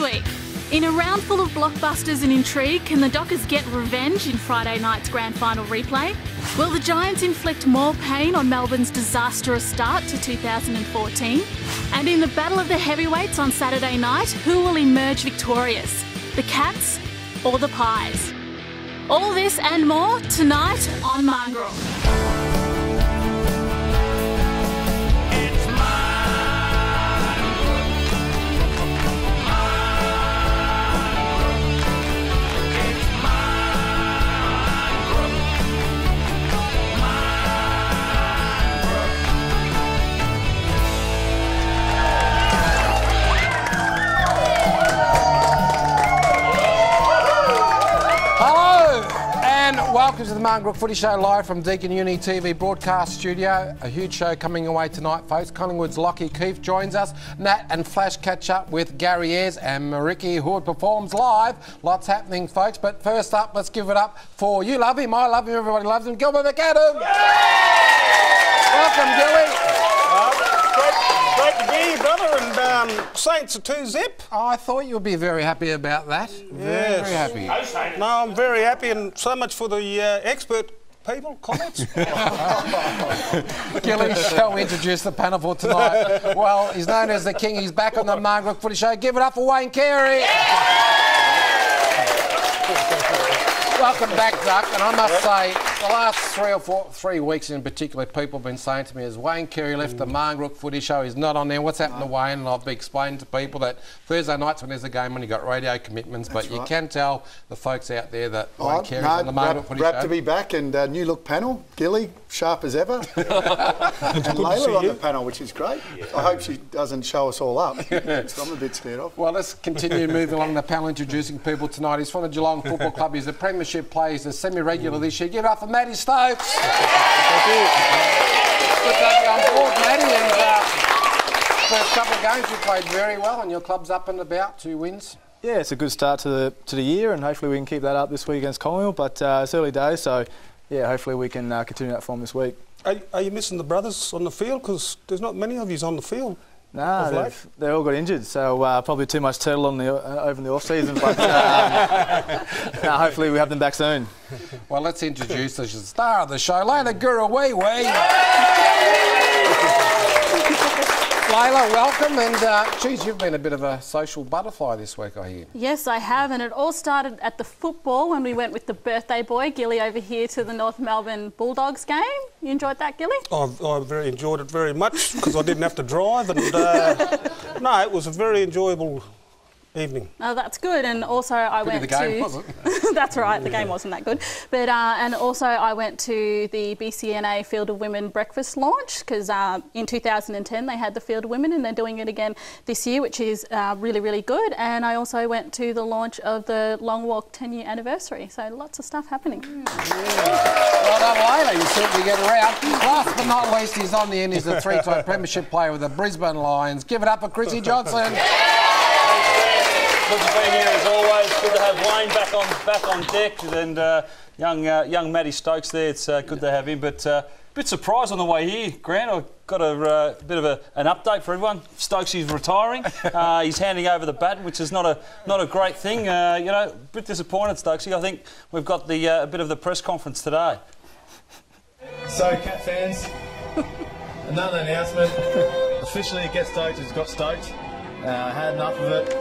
week. In a round full of blockbusters and intrigue, can the Dockers get revenge in Friday night's grand final replay? Will the Giants inflict more pain on Melbourne's disastrous start to 2014? And in the Battle of the Heavyweights on Saturday night, who will emerge victorious? The Cats or the Pies? All this and more tonight on Marngrook. Welcome to the Marngrook Footy Show live from Deakin Uni TV broadcast studio. A huge show coming away tonight, folks. Collingwood's Lockie Keefe joins us. Nat and Flash catch up with Gary Ayres and Mariki Hood performs live. Lots happening, folks. But first up, let's give it up for you love him, I love him, everybody loves him. Gilbert McAdam. Welcome, Gilly. Great to be here, brother, and Saints are 2-zip. Oh, I thought you would be very happy about that. Yes. Very happy. No, I'm very happy, and so much for the expert people, comments. Gilly, shall we introduce the panel for tonight? Well, he's known as the King. He's back on the Marngrook Footy Show. Give it up for Wayne Carey. Welcome back, Duck. And I must say, the last 3 weeks in particular, people have been saying to me, as Wayne Carey left the Marngrook Footy Show, he's not on there. What's happened to Wayne? And I've been explaining to people that Thursday nights when there's a game, when you've got radio commitments, but you can tell the folks out there that Wayne Carey's on the Marngrook Footy Show. Wrapped to be back, and new look panel. Gilly, sharp as ever. And Layla on the panel, which is great. I hope she doesn't show us all up. So I'm a bit scared of. Well, let's continue moving along the panel, introducing people tonight. He's from the Geelong Football Club. He's a premiership player. He's a semi-regular this year. Give it up for Matty Stokes. Thank you. Good to have you on board, Matty. And first couple of games you played very well, and your club's up and about, 2 wins. Yeah, it's a good start to the year, and hopefully we can keep that up this week against Collingwood. But it's early days, so yeah, hopefully we can continue that form this week. Are you missing the brothers on the field? Because there's not many of you on the field. No, they all got injured, so probably too much turtle on over in the off-season, but no, hopefully we have them back soon. Well, let's introduce the star of the show, Layla Guru-Wee-Wee. Layla, welcome, and geez, you've been a bit of a social butterfly this week, I hear. Yes, I have, and it all started at the football when we went with the birthday boy, Gilly, over here to the North Melbourne Bulldogs game. You enjoyed that, Gilly? I very enjoyed it very much because I didn't have to drive, and no, it was a very enjoyable evening. Oh, that's good. And also I went to... the game, wasn't it? That's right, the game wasn't that good. But and also I went to the BCNA Field of Women breakfast launch because in 2010 they had the Field of Women and they're doing it again this year, which is really, really good. And I also went to the launch of the Long Walk 10-year anniversary. So lots of stuff happening. Well done, Layla. You certainly get around. Last but not least, he's on the end. He's a 3-time premiership player with the Brisbane Lions. Give it up for Chrissy Johnson. Good to be here as always. Good to have Wayne back on deck, and young Matty Stokes there. It's good to have him. But a bit surprised on the way here, Grant. I got a bit of an update for everyone. Stokes is retiring. He's handing over the baton, which is not a great thing. You know, a bit disappointed, Stokesy. I think we've got a bit of the press conference today. So, Cat fans, another announcement. Officially, Get Stoked has got stoked. Had enough of it.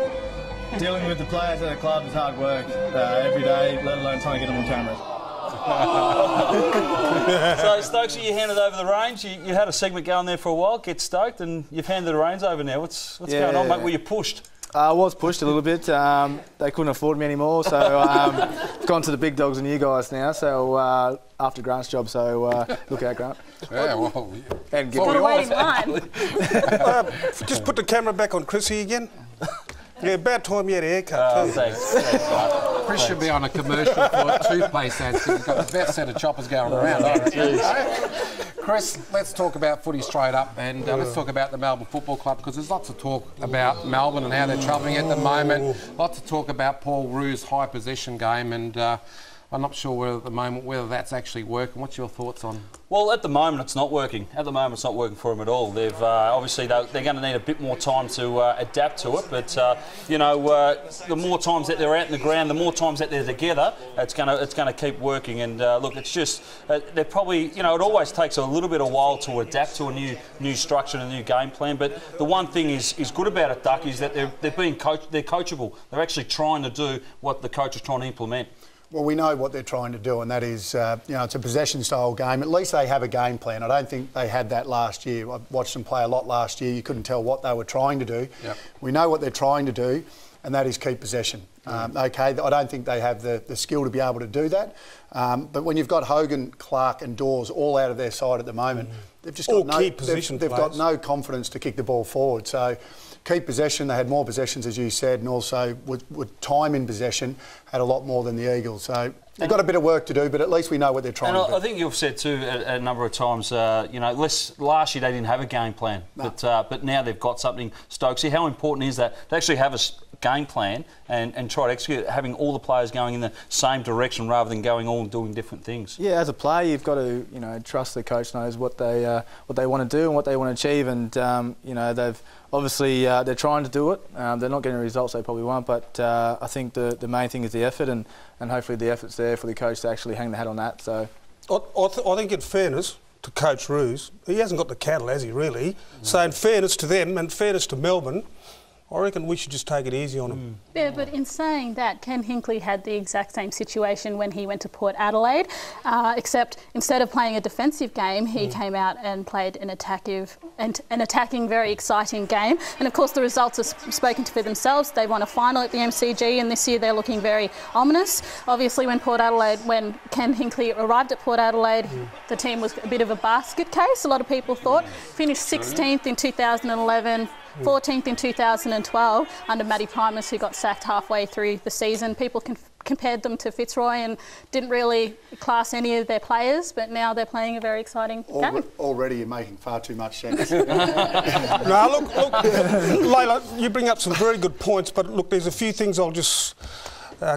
Dealing with the players at the club is hard work every day, let alone trying to get them on camera. So, Stokes, you handed over the reins. You had a segment going there for a while, Get Stoked, and you've handed the reins over now. What's going on, mate? Were you pushed? I was pushed a little bit. They couldn't afford me anymore, so I've gone to the big dogs and you guys now. So after Grant's job, so look out, Grant. Yeah, well, and got to wait in line. Just put the camera back on Chrissy again. Yeah, about time you had a haircut. Oh, thanks. Chris should be on a commercial for toothpaste ads because he's got the best set of choppers going around. Chris, let's talk about footy straight up, and let's talk about the Melbourne Football Club because there's lots of talk about Melbourne and how they're travelling at the moment. Lots of talk about Paul Roo's high possession game, and I'm not sure at the moment whether that's actually working. What's your thoughts on? Well, at the moment it's not working. At the moment it's not working for them at all. They've obviously they're going to need a bit more time to adapt to it. But the more times that they're out in the ground, the more times that they're together, it's going to keep working. And look, it's just they're probably it always takes a little bit of while to adapt to a new structure and a new game plan. But the one thing is good about it, Duck, is that they're being coached. They're coachable. They're actually trying to do what the coach is trying to implement. Well, we know what they're trying to do, and that is, it's a possession-style game. At least they have a game plan. I don't think they had that last year. I watched them play a lot last year. You couldn't tell what they were trying to do. Yep. We know what they're trying to do, and that is keep possession. Okay, I don't think they have the skill to be able to do that. But when you've got Hogan, Clark and Dawes all out of their side at the moment, they've just got they've got no confidence to kick the ball forward. So keep possession. They had more possessions, as you said, and also with time in possession, had a lot more than the Eagles. So they've got a bit of work to do, but at least we know what they're trying to do. I think you've said too a number of times, last year they didn't have a game plan, but now they've got something. Stokesy, how important is that? They actually have a game plan and try to execute it, having all the players going in the same direction rather than going all and doing different things. Yeah, as a player, you've got to trust the coach knows what they want to do and what they want to achieve, and they've obviously they're trying to do it. They're not getting the results they probably want, but I think the main thing is the effort, and hopefully the effort's there for the coach to actually hang the hat on that. So I think in fairness to Coach Roos, he hasn't got the cattle, has he, really? So in fairness to them and fairness to Melbourne, I reckon we should just take it easy on him. Yeah, but in saying that, Ken Hinkley had the exact same situation when he went to Port Adelaide, except instead of playing a defensive game, he came out and played an attacking, very exciting game. And of course, the results have spoken for themselves. They won a final at the MCG, and this year they're looking very ominous. Obviously, when Ken Hinkley arrived at Port Adelaide, the team was a bit of a basket case. A lot of people thought finished 16th in 2011. 14th in 2012 under Matty Primus, who got sacked halfway through the season. People compared them to Fitzroy and didn't really class any of their players, but now they're playing a very exciting game. Already you're making far too much sense. No, look, Layla, you bring up some very good points, but look, there's a few things I'll just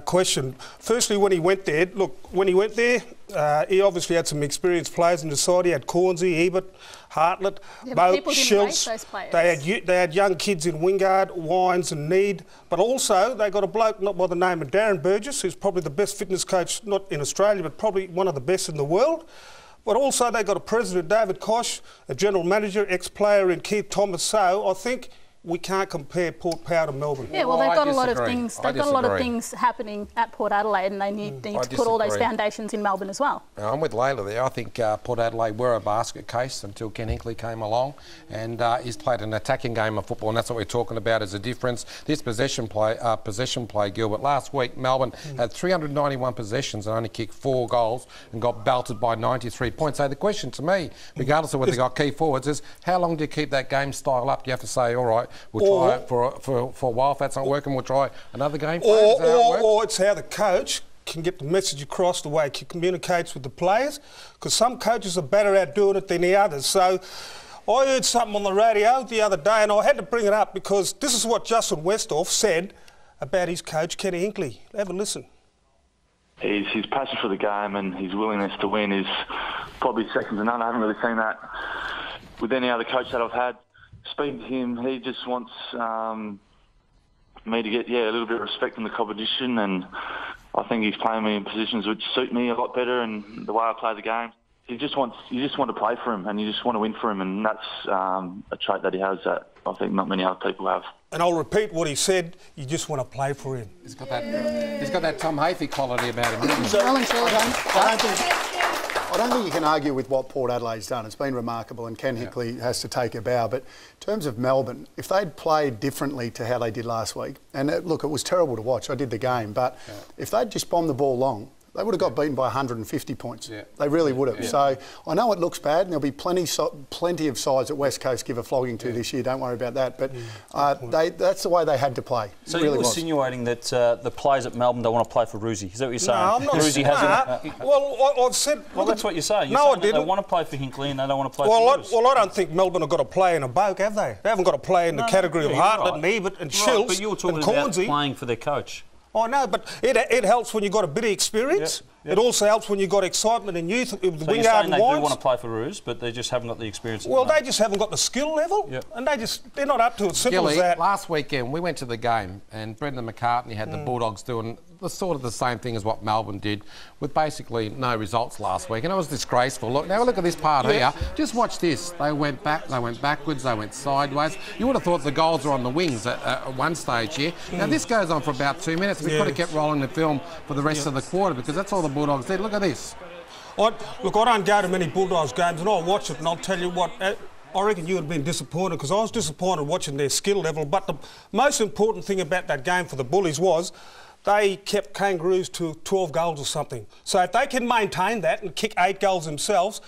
question. Firstly, when he went there, he obviously had some experienced players in the side. He had Cornsey, Ebert, Hartlett, Boat, Schultz. They had young kids in Wingard, Wines and Need, but also they got a bloke not by the name of Darren Burgess, who's probably the best fitness coach, not in Australia, but probably one of the best in the world. But also they got a president, David Koch, a general manager, ex-player in Keith Thomas. So I think we can't compare Port Power to Melbourne. Yeah, well, they've got a lot of things. They've got a lot of things happening at Port Adelaide, and they need to put all those foundations in Melbourne as well. I'm with Layla there. I think Port Adelaide were a basket case until Ken Hinkley came along, and he's played an attacking game of football, and that's what we're talking about as a difference. This possession play, Gilbert. Last week, Melbourne had 391 possessions and only kicked 4 goals and got belted by 93 points. So the question to me, regardless of whether they got key forwards, is how long do you keep that game style up? Do you have to say, all right, we'll try it for a while. If that's not working, we'll try another game. Or it's how the coach can get the message across, the way he communicates with the players, because some coaches are better at doing it than the others. So I heard something on the radio the other day, and I had to bring it up because this is what Justin Westhoff said about his coach, Kenny Hinkley. Have a listen. His passion for the game and his willingness to win is probably second to none. I haven't really seen that with any other coach that I've had. Speaking to him, he just wants me to get a little bit of respect in the competition, and I think he's playing me in positions which suit me a lot better and the way I play the game. You just want to play for him, and you just want to win for him, and that's a trait that he has that I think not many other people have. And I'll repeat what he said: you just want to play for him. He's got that Tom Hafey quality about him. I don't think you can argue with what Port Adelaide's done. It's been remarkable, and Ken Hinkley has to take a bow. But in terms of Melbourne, if they'd played differently to how they did last week, and look, it was terrible to watch. I did the game, but if they'd just bombed the ball long, they would have got beaten by 150 points. Yeah. They really would have. Yeah. So I know it looks bad, and there'll be plenty of sides that West Coast give a flogging to this year. Don't worry about that. But that's the way they had to play. So really you're insinuating that the players at Melbourne don't want to play for Roosie? Is that what you're saying? No, I'm not saying that. Well, I've said... Well, that's what you're saying. No, I didn't. They want to play for Hinkley and they don't want to play for Roos. Well, I don't think Melbourne have got to play in a boat, have they? They haven't got to play in the category of Hartlett and Ebert and Schultz and Cornsey. But you were talking about playing for their coach. I know, but it helps when you've got a bit of experience. Yep. It also helps when you've got excitement and youth. With the So you're Wingard saying and they do Wines. want to play for Roos, but they just haven't got the experience. Well, they just haven't got the skill level, and they're not up to it. Simple Gilly, as that. last weekend we went to the game and Brendan McCartney had the Bulldogs doing sort of the same thing as what Melbourne did, with basically no results last week, and it was disgraceful. Look at this part here. Just watch this. They went back, they went backwards, they went sideways. You would have thought the goals were on the wings at one stage here. Now this goes on for about 2 minutes. We could have kept rolling the film for the rest of the quarter because that's all the Bulldogs did. Look at this. Look, I don't go to many Bulldogs games, and I'll watch it, and I'll tell you what. I reckon you would have been disappointed because I was disappointed watching their skill level. But the most important thing about that game for the Bullies was they kept Kangaroos to 12 goals or something. So if they can maintain that and kick 8 goals themselves,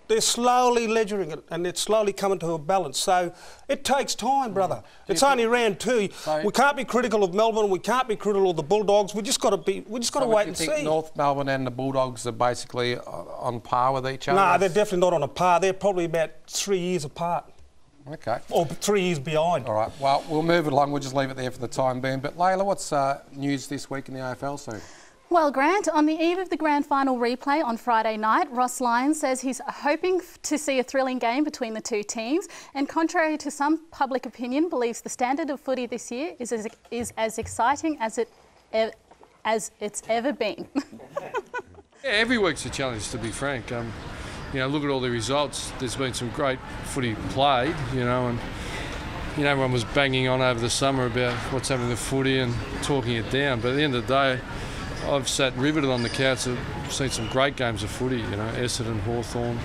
they're slowly ledgering it and it's slowly coming to a balance. So it takes time, brother. It's only round 2. We can't be critical of Melbourne. We can't be critical of the Bulldogs. We just got to wait and see. North Melbourne and the Bulldogs are basically on par with each other? No, they're definitely not on a par. They're probably about 3 years apart. Okay. Or 3 years behind. All right. Well, we'll move it along. We'll just leave it there for the time being. But Layla, what's news this week in the AFL soon? Well, Grant, on the eve of the grand final replay on Friday night, Ross Lyons says he's hoping to see a thrilling game between the two teams, and contrary to some public opinion, believes the standard of footy this year is as exciting as it's ever been. Yeah, every week's a challenge, to be frank. Look at all the results. There's been some great footy played, and everyone was banging on over the summer about what's happening to footy and talking it down. But at the end of the day, I've sat riveted on the couch. I've seen some great games of footy. Essendon, Hawthorn.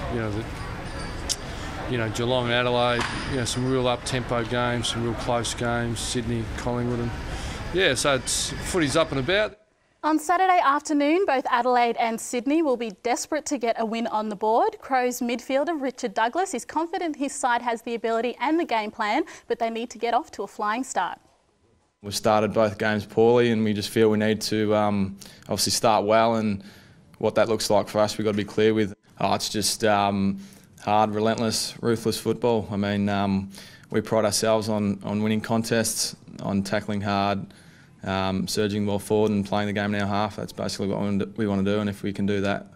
Geelong, Adelaide. Some real up-tempo games, some real close games. Sydney, Collingwood, and so footy's up and about. On Saturday afternoon, both Adelaide and Sydney will be desperate to get a win on the board. Crows midfielder Richard Douglas is confident his side has the ability and the game plan, but they need to get off to a flying start. We've started both games poorly and we just feel we need to obviously start well, and what that looks like for us we've got to be clear with. It's just hard, relentless, ruthless football. I mean, we pride ourselves on winning contests, on tackling hard, surging well forward and playing the game in our half. That's basically what we want to do, and if we can do that,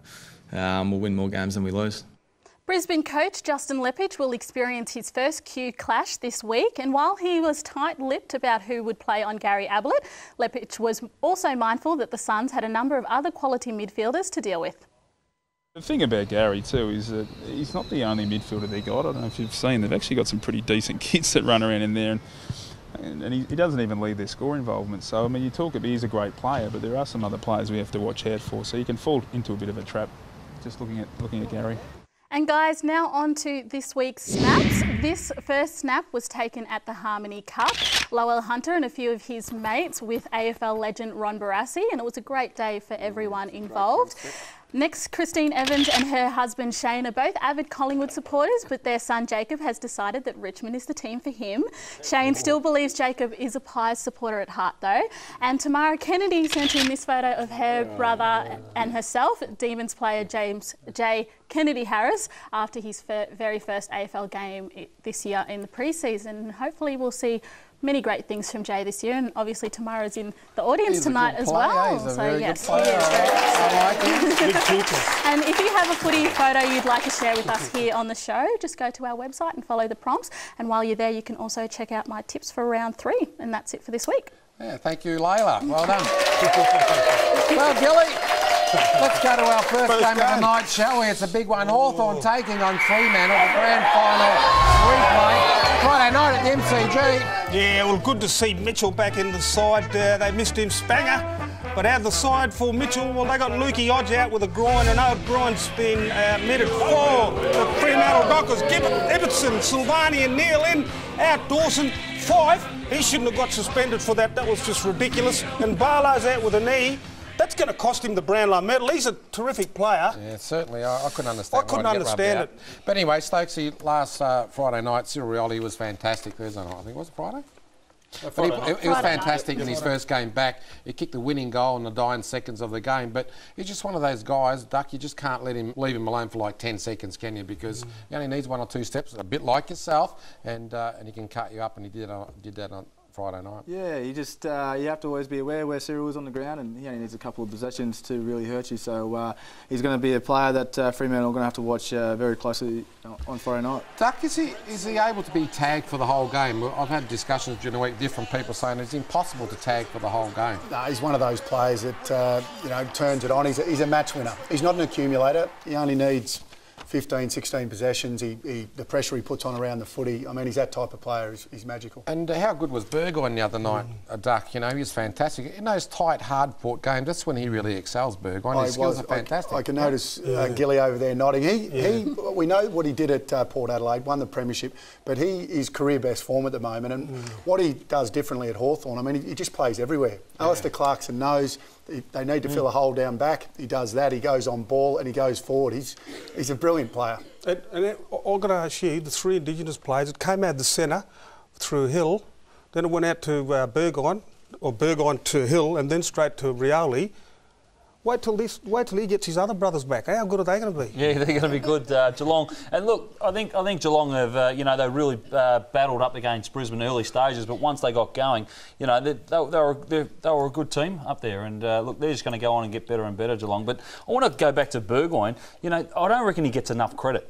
we'll win more games than we lose. Brisbane coach Justin Leppitsch will experience his first Q clash this week, and while he was tight-lipped about who would play on Gary Ablett, Leppitsch was also mindful that the Suns had a number of other quality midfielders to deal with. The thing about Gary too is that he's not the only midfielder they got. I don't know if you've seen, they've actually got some pretty decent kids that run around in there, and he doesn't even lead their score involvement. So, I mean, he's a great player, but there are some other players we have to watch out for, so you can fall into a bit of a trap just looking at Gary. And guys, now on to this week's snaps. This first snap was taken at the Harmony Cup. Lowell Hunter and a few of his mates with AFL legend Ron Barassi, and it was a great day for everyone involved. Next, Christine Evans and her husband Shane are both avid Collingwood supporters, but their son Jacob has decided that Richmond is the team for him. Shane still believes Jacob is a Pies supporter at heart though. And Tamara Kennedy sent in this photo of her brother and herself, Demons player James J. Kennedy Harris, after his very first AFL game this year in the pre-season. Hopefully we'll see many great things from Jay this year, and obviously Tamara's in the audience tonight as well. He's a very good he is. I like him. And if you have a footy photo you'd like to share with us here on the show, just go to our website and follow the prompts. And while you're there, you can also check out my tips for round 3. And that's it for this week. Yeah, thank you, Layla. Well done. Well, Gilly, let's go to our first game of the night, shall we? It's a big one. Hawthorn taking on Fremantle, the grand final replay. Friday night at the MCG. Yeah, well, good to see Mitchell back in the side. They missed him, Spanger. But out of the side for Mitchell, well, they got Lukey Hodge out with a groin, and old groin's been meted for the Fremantle Dockers. Ibbotson, Silvani and Neil in. Out Dawson, Fife. He shouldn't have got suspended for that. That was just ridiculous. And Barlow's out with a knee. That's going to cost him the Brownlow medal. He's a terrific player. Yeah, certainly. I couldn't understand. I couldn't understand it. But anyway, Stokesy, last Friday night, Cyril Rioli was fantastic. Thursday night, I think. Was it Friday? He was fantastic in his first game back. He kicked the winning goal in the dying seconds of the game. But he's just one of those guys, Duck, you just can't leave him alone for like 10 seconds, can you? Because he only needs 1 or 2 steps, a bit like yourself, and he can cut you up, and he did that Friday night. Yeah, you just you have to always be aware where Cyril is on the ground, and he only needs a couple of possessions to really hurt you. So he's going to be a player that Fremantle are going to have to watch very closely on Friday night. Duck, is he able to be tagged for the whole game? I've had discussions during the week, different people saying it's impossible to tag for the whole game. No, he's one of those players that turns it on. He's a match winner. He's not an accumulator. He only needs 15, 16 possessions. The pressure he puts on around the footy, I mean, he's that type of player. He's magical. And how good was Burgoyne the other night, Duck? You know, he was fantastic. In those tight, hard-fought games, that's when he really excels, Burgoyne. His skills are fantastic. I can notice Gilly over there nodding. We know what he did at Port Adelaide, won the premiership, but he is career best form at the moment. And what he does differently at Hawthorn, I mean, he just plays everywhere. Alistair Clarkson knows they need to fill a hole down back. He does that. He goes on ball and he goes forward. He's a brilliant player. And I'm going to ask you, the three Indigenous players, it came out of the centre through Hill, then it went out to Burgoyne to Hill, and then straight to Rioli. Wait till he gets his other brothers back. How good are they going to be? Yeah, they're going to be good, Geelong. And look, I think Geelong have, they really battled up against Brisbane early stages, but once they got going, they were a good team up there. And look, they're just going to go on and get better and better, Geelong. But I want to go back to Burgoyne. I don't reckon he gets enough credit.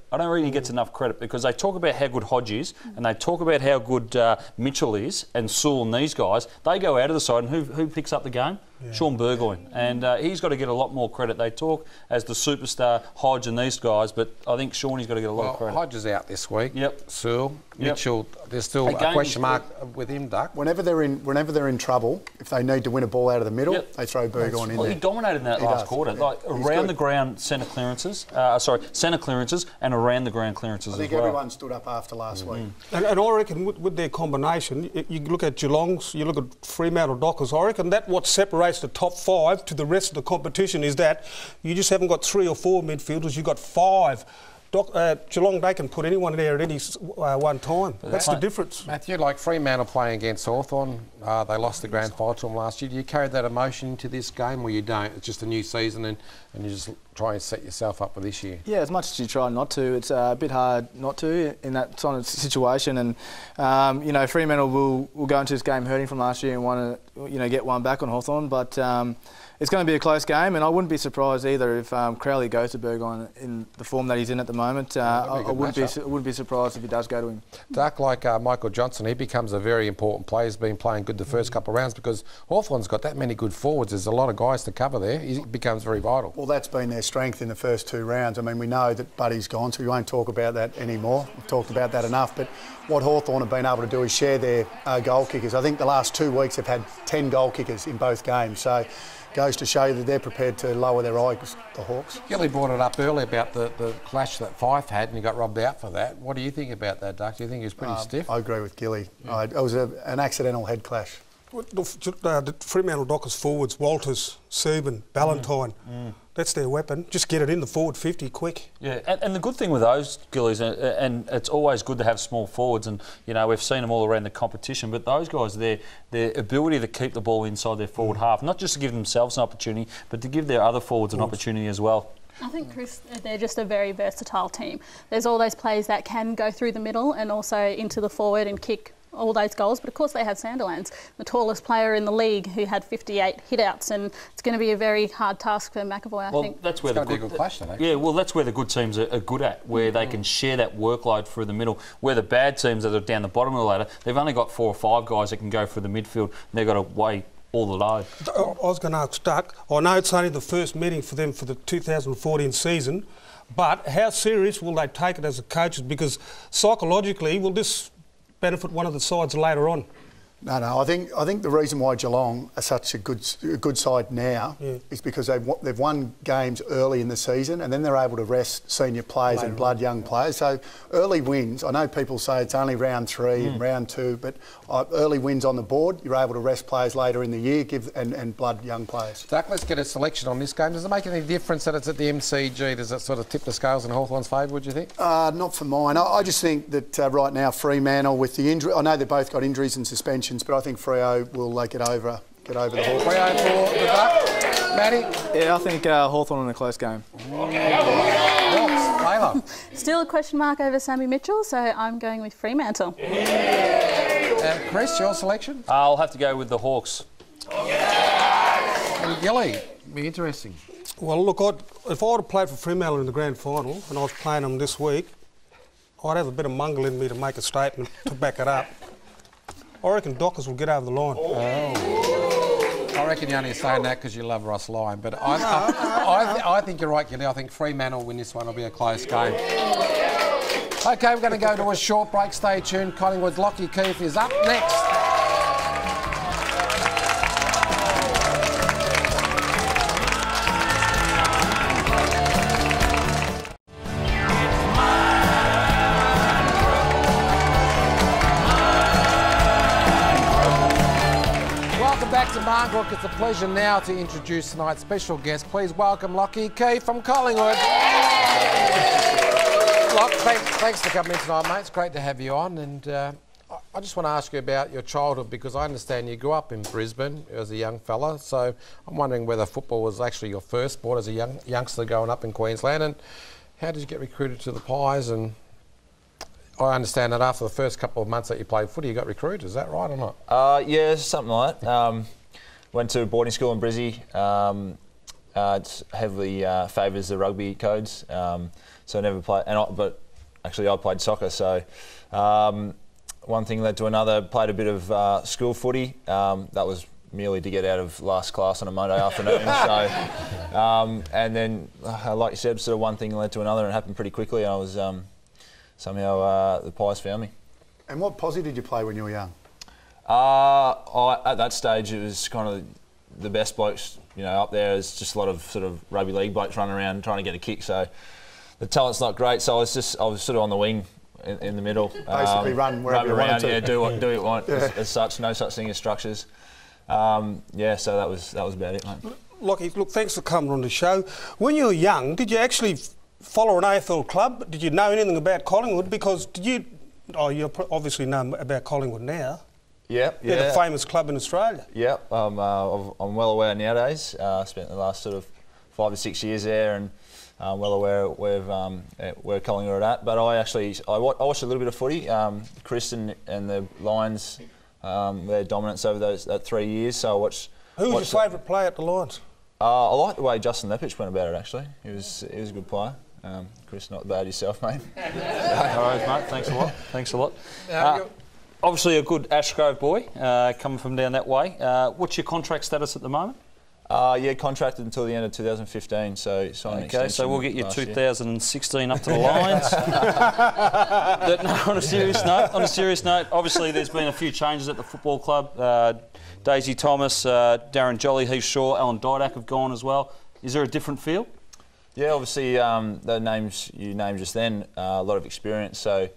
Because they talk about how good Hodge is, and they talk about how good Mitchell is, and Sewell and these guys. They go out of the side, and who picks up the game? Yeah. Sean Burgoyne, and he's got to get a lot more credit. They talk as the superstar Hodge and these guys, but I think Shawnee's got to get a lot of credit. Hodge is out this week. Yep. Sewell, Mitchell. There's still a question mark with him, Duck. Whenever they're in trouble, if they need to win a ball out of the middle, they throw Burgoyne in there. He dominated in that last quarter, like around the ground centre clearances. Centre clearances and around the ground clearances. I think everyone stood up after last week. And I reckon with their combination, you look at Geelong's, you look at Fremantle Dockers. I reckon that what separates the top five to the rest of the competition is that you just haven't got 3 or 4 midfielders, you've got 5. Geelong, they can put anyone there at any one time. That's the difference. Matthew, like Fremantle playing against Hawthorn, they lost the grand final to them last year. Do you carry that emotion into this game, or you don't? It's just a new season and you just try and set yourself up for this year? Yeah, as much as you try not to, it's a bit hard not to in that kind of situation. And Fremantle will go into this game hurting from last year and want to get one back on Hawthorn, but it's going to be a close game, and I wouldn't be surprised either if Crowley goes to Burgoyne in the form that he's in at the moment. I wouldn't be surprised if he does go to him. Duck, like Michael Johnson, he becomes a very important player. He's been playing good the first couple of rounds because Hawthorn's got that many good forwards. There's a lot of guys to cover there. He becomes very vital. Well, that's been their strength in the first 2 rounds. I mean, we know that Buddy's gone, so we won't talk about that anymore. We've talked about that enough. But what Hawthorn have been able to do is share their goal kickers. I think the last 2 weeks they've had 10 goal kickers in both games. So goes to show you that they're prepared to lower their eyes, the Hawks. Gilly brought it up earlier about the clash that Fife had, and he got robbed out for that. What do you think about that, Duck? Do you think he was pretty stiff? I agree with Gilly. Yeah. It was an accidental head clash. The Fremantle Dockers forwards, Walters, Subin, Ballantyne, that's their weapon. Just get it in the forward 50 quick. Yeah, and the good thing with those, Gillies, and it's always good to have small forwards, and we've seen them all around the competition, but those guys, their ability to keep the ball inside their forward half, not just to give themselves an opportunity, but to give their other forwards an opportunity as well. I think, Chris, they're just a very versatile team. There's all those players that can go through the middle and also into the forward and kick all those goals, but of course they have Sandilands, the tallest player in the league, who had 58 hit-outs, and it's going to be a very hard task for McAvoy, I think. That's where the good clash, well, that's where the good teams are good at, where they can share that workload through the middle. Where the bad teams that are down the bottom of the ladder, they've only got 4 or 5 guys that can go through the midfield, and they've got to weigh all the load. I was going to ask Duck, I know it's only the first meeting for them for the 2014 season, but how serious will they take it as a coaches? Because psychologically, will this benefit one of the sides later on? No. I think the reason why Geelong are such a good side now is because they've won games early in the season, and then they're able to rest senior players and blood young players. So early wins. I know people say it's only round 3 and round 2, but early wins on the board. You're able to rest players later in the year, and blood young players. Duck, let's get a selection on this game. Does it make any difference that it's at the MCG? Does it sort of tip the scales in Hawthorn's favour? Would you think? Not for mine. I just think that right now Fremantle with the injury. I know they've both got injuries and suspensions, but I think Freo will get over the Hawks. Freo for the Duck. Matty? Yeah, I think Hawthorn in a close game. Layla? Still a question mark over Sammy Mitchell, so I'm going with Fremantle. Chris, your selection? I'll have to go with the Hawks. And Gilly, be interesting. Well, look, if I would have played for Fremantle in the grand final and I was playing them this week, I'd have a bit of mungle in me to make a statement to back it up. I reckon Dockers will get over the line. I reckon you're only saying that because you love Ross Lyon, but I think you're right, Gilly. I think Fremantle will win this one. It'll be a close game. OK, we're going to go to a short break. Stay tuned. Collingwood's Lockie Keefe is up next. Back to Marngrook. It's a pleasure now to introduce tonight's special guest. Please welcome Lockie Keefe from Collingwood. Lock, thanks for coming in tonight, mate. It's great to have you on. And I just want to ask you about your childhood, because I understand you grew up in Brisbane as a young fella. So I'm wondering whether football was actually your first sport as a youngster growing up in Queensland. And how did you get recruited to the Pies? And I understand that after the first couple of months that you played footy, you got recruited. Is that right or not? Yeah, something like that. Went to boarding school in Brizzy. It heavily favours the rugby codes, so I never played. But actually, I played soccer. So one thing led to another. Played a bit of school footy. That was merely to get out of last class on a Monday afternoon. So, and then, like you said, sort of one thing led to another, and it happened pretty quickly. And I was somehow the Pies found me. And what posse did you play when you were young? At that stage, it was kind of the best blokes, up there. There's just a lot of sort of rugby league blokes running around trying to get a kick. So the talent's not great. So I was sort of on the wing in the middle. Basically run wherever you wanted to. Yeah, do what you want. As such, no such thing as structures. Yeah, so that was about it, mate. Lockie, look, thanks for coming on the show. When you were young, did you actually follow an AFL club? Did you know anything about Collingwood? Because you obviously know about Collingwood now. Yeah. They're the famous club in Australia. Yeah, I'm well aware nowadays. Spent the last sort of 5 or 6 years there, and well aware where Collingwood are at. But I watched a little bit of footy. Chris and the Lions, their dominance over that 3 years. So I watched. Who was your favourite player at the Lions? I like the way Justin Lepich went about it. Actually, he was a good player. Chris, not bad yourself, mate. No worries, mate. Thanks a lot. Obviously a good Ashgrove boy, coming from down that way. What's your contract status at the moment? Yeah, contracted until the end of 2015, so signed an extension. Okay, so we'll get you 2016 up to the Lions. On a serious note, obviously there's been a few changes at the football club. Daisy Thomas, Darren Jolly, Heath Shaw, Alan Didak have gone as well. Is there a different feel? Yeah, obviously the names you named just then, a lot of experience. So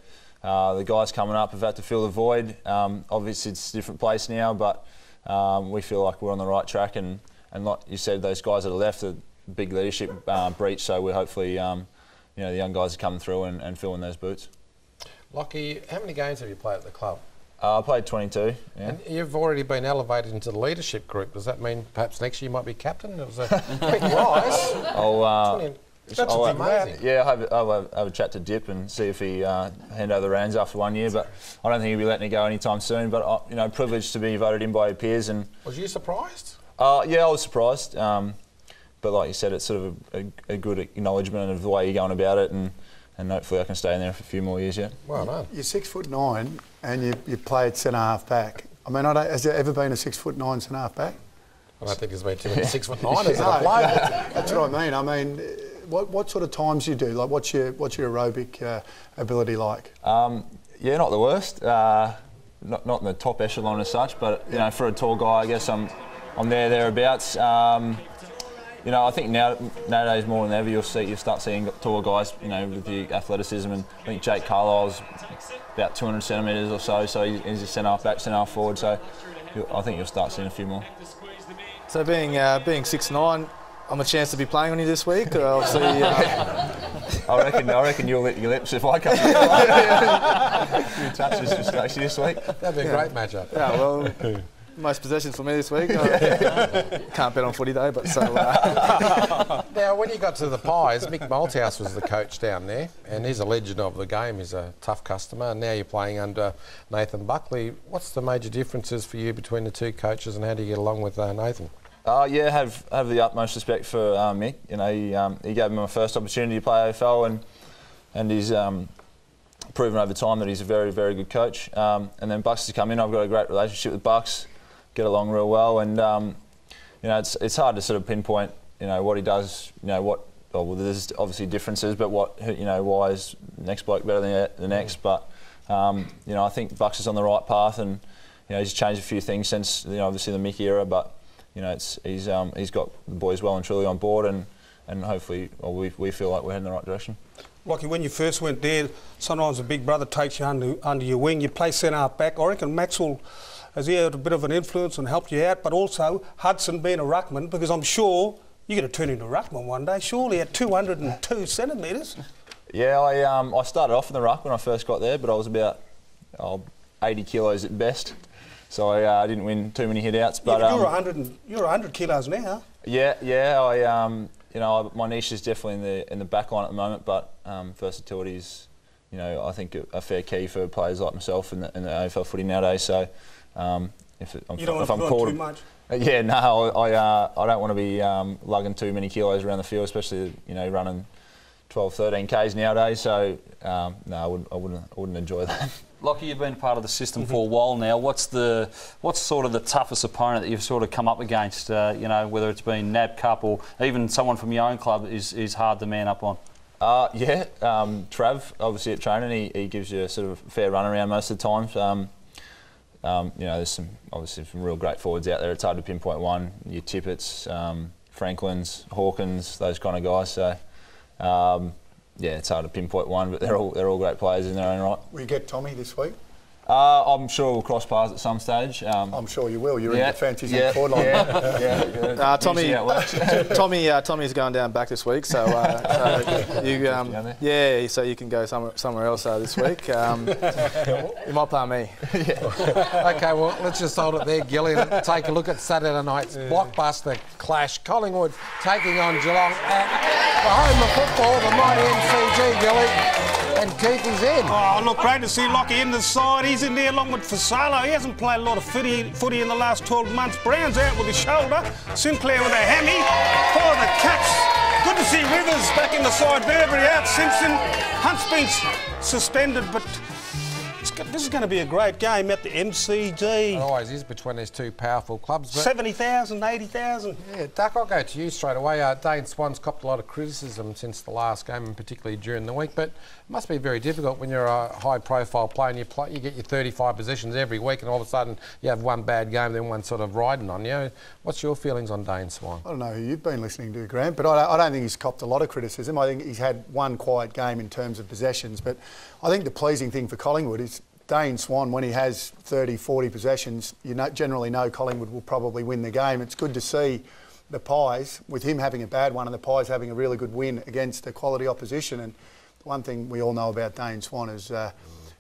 the guys coming up have had to fill the void. Obviously it's a different place now, but we feel like we're on the right track. And like you said, those guys that are left, a big leadership breach. So we're hopefully, the young guys are coming through and filling those boots. Lockie, how many games have you played at the club? I played 22. Yeah. And you've already been elevated into the leadership group. Does that mean perhaps next year you might be captain? It was a quick rise. That's amazing. Yeah, I'll have a chat to Dip and see if he hand over the reins after 1 year. But I don't think he'll be letting it go anytime soon. But privileged to be voted in by your peers. And was you surprised? Yeah, I was surprised. But like you said, it's sort of a good acknowledgement of the way you're going about it, and hopefully I can stay in there for a few more years yet. Well done. You're 6'9" and you play at centre half back. I mean, has there ever been a 6'9" centre half back? I don't think there's been too many 6'9" that have played. That's what I mean. I mean, what sort of times do you do? Like, what's your aerobic ability like? Yeah, not the worst. Not in the top echelon as such, but for a tall guy, I guess I'm thereabouts. I think nowadays more than ever you start seeing taller guys, with the athleticism, and I think Jake Carlisle's about 200 centimetres or so he's a centre half back, centre half forward. So I think you'll start seeing a few more. So being 6'9", I'm a chance to be playing on you this week. Obviously, I reckon you'll lick your lips if I come. A few touches just actually this week. That'd be a great matchup. Yeah, well, Most possessions for me this week. Can't bet on footy though, but so. Now, when you got to the Pies, Mick Malthouse was the coach down there, and he's a legend of the game. He's a tough customer, and now you're playing under Nathan Buckley. What's the major differences for you between the two coaches, and how do you get along with Nathan? Yeah, have the utmost respect for Mick. You know, he gave him a first opportunity to play AFL, and he's proven over time that he's a very, very good coach. And then Bucks has come in. I've got a great relationship with Bucks, get along real well, and you know, it's hard to sort of pinpoint, you know, what he does. You know, well, there's obviously differences, but you know, why is the next bloke better than the next? But you know, I think Bucks is on the right path, and you know, he's changed a few things since, you know, obviously the Mick era, but you know, he's got the boys well and truly on board, and hopefully, well, we feel like we're heading in the right direction. Lockie, when you first went there, sometimes a big brother takes you under your wing. You play centre half back. I reckon Maxwell has had a bit of an influence and helped you out, but also Hudson being a ruckman, because I'm sure you're going to turn into a ruckman one day, surely, at 202 centimetres. Yeah, I started off in the ruck when I first got there, but I was about 80 kilos at best, so I didn't win too many hit-outs. But you're 100 kilos now. Yeah. You know, my niche is definitely in the back line at the moment, but versatility is, you know, I think a fair key for players like myself in the AFL footy nowadays. So if I'm called too much. Yeah, no, I don't want to be lugging too many kilos around the field, especially, you know, running 12, 13 Ks nowadays. So no, I wouldn't enjoy that. Lockie, you've been part of the system for a while now. What's sort of the toughest opponent that you've sort of come up against? You know, whether it's been NAB Cup or even someone from your own club is hard to man up on. Yeah, Trav, obviously at training, he gives you a sort of fair run around most of the times. You know, there's obviously some real great forwards out there. It's hard to pinpoint one. Your Tippett's, Franklins, Hawkins, those kind of guys. So. Yeah, it's hard to pinpoint one, but they're all great players in their own right. Will you get Tommy this week? I'm sure we'll cross paths at some stage. I'm sure you will. You're in the fantasy forward line. Tommy's going down back this week, so so you can go somewhere else this week. You might play me. Okay, well, let's just hold it there, Gilly, and take a look at Saturday night's blockbuster clash. Collingwood taking on Geelong at the home of football, the mighty MCG, Gilly. And Keith is in. Oh, look, great to see Lockie in the side. He's in there along with Fasalo. He hasn't played a lot of footy in the last 12 months. Brown's out with his shoulder. Sinclair with a hammy. For the Cats. Good to see Rivers back in the side. Burberry out. Simpson. Hunt's been suspended, but this is going to be a great game at the MCG. It always is between these two powerful clubs. 70,000, 80,000. Yeah, Duck, I'll go to you straight away. Dane Swan's copped a lot of criticism since the last game, and particularly during the week, but it must be very difficult when you're a high-profile player and you get your 35 possessions every week, and all of a sudden you have one bad game, then one sort of riding on you. What's your feelings on Dane Swan? I don't know who you've been listening to, Grant, but I don't think he's copped a lot of criticism. I think he's had one quiet game in terms of possessions, but I think the pleasing thing for Collingwood is Dane Swan, when he has 30, 40 possessions, you generally know Collingwood will probably win the game. It's good to see the Pies, with him having a bad one and the Pies having a really good win against a quality opposition. And one thing we all know about Dane Swan is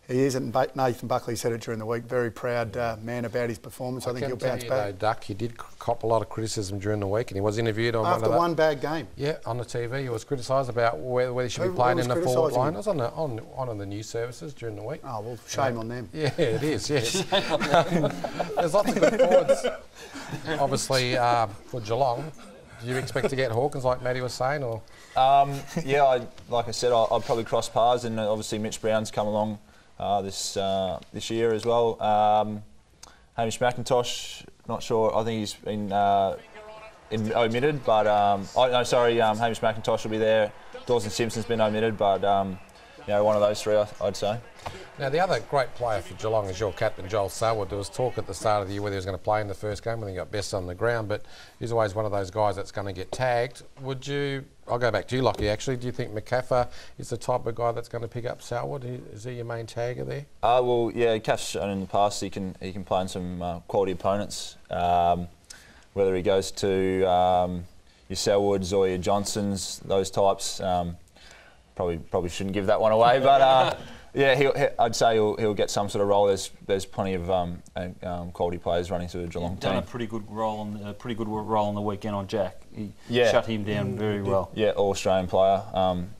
he is, and Nathan Buckley said it during the week, very proud man about his performance. I think he'll bounce back. Though, Duck, he did cop a lot of criticism during the week, and he was interviewed on after one bad game. Yeah, on the TV, he was criticised about whether he should be playing in the forward line. It was on the news services during the week. Oh well, shame on them. Yeah, it is. Yes, there's lots of good forwards. Obviously, for Geelong, do you expect to get Hawkins like Matty was saying, or? Yeah, like I said, I'd probably cross paths, and obviously Mitch Brown's come along this year as well. Hamish McIntosh, not sure. I think he's been omitted, but Hamish McIntosh will be there. Dawson Simpson's been omitted, but you know, one of those three, I'd say. Now, the other great player for Geelong is your captain, Joel Selwood. There was talk at the start of the year whether he was going to play in the first game when he got best on the ground, but he's always one of those guys that's going to get tagged. I'll go back to you, Lockie, actually. Do you think McCaffer is the type of guy that's going to pick up Selwood? Is he your main tagger there? Well, yeah, Caff's shown in the past he can play in some quality opponents. Whether he goes to your Selwoods or your Johnsons, those types, probably shouldn't give that one away, but Yeah, I'd say he'll get some sort of role. There's plenty of quality players running through the Geelong team. Done a pretty good role on the weekend on Jack. He shut him down very well. Yeah, All-Australian player.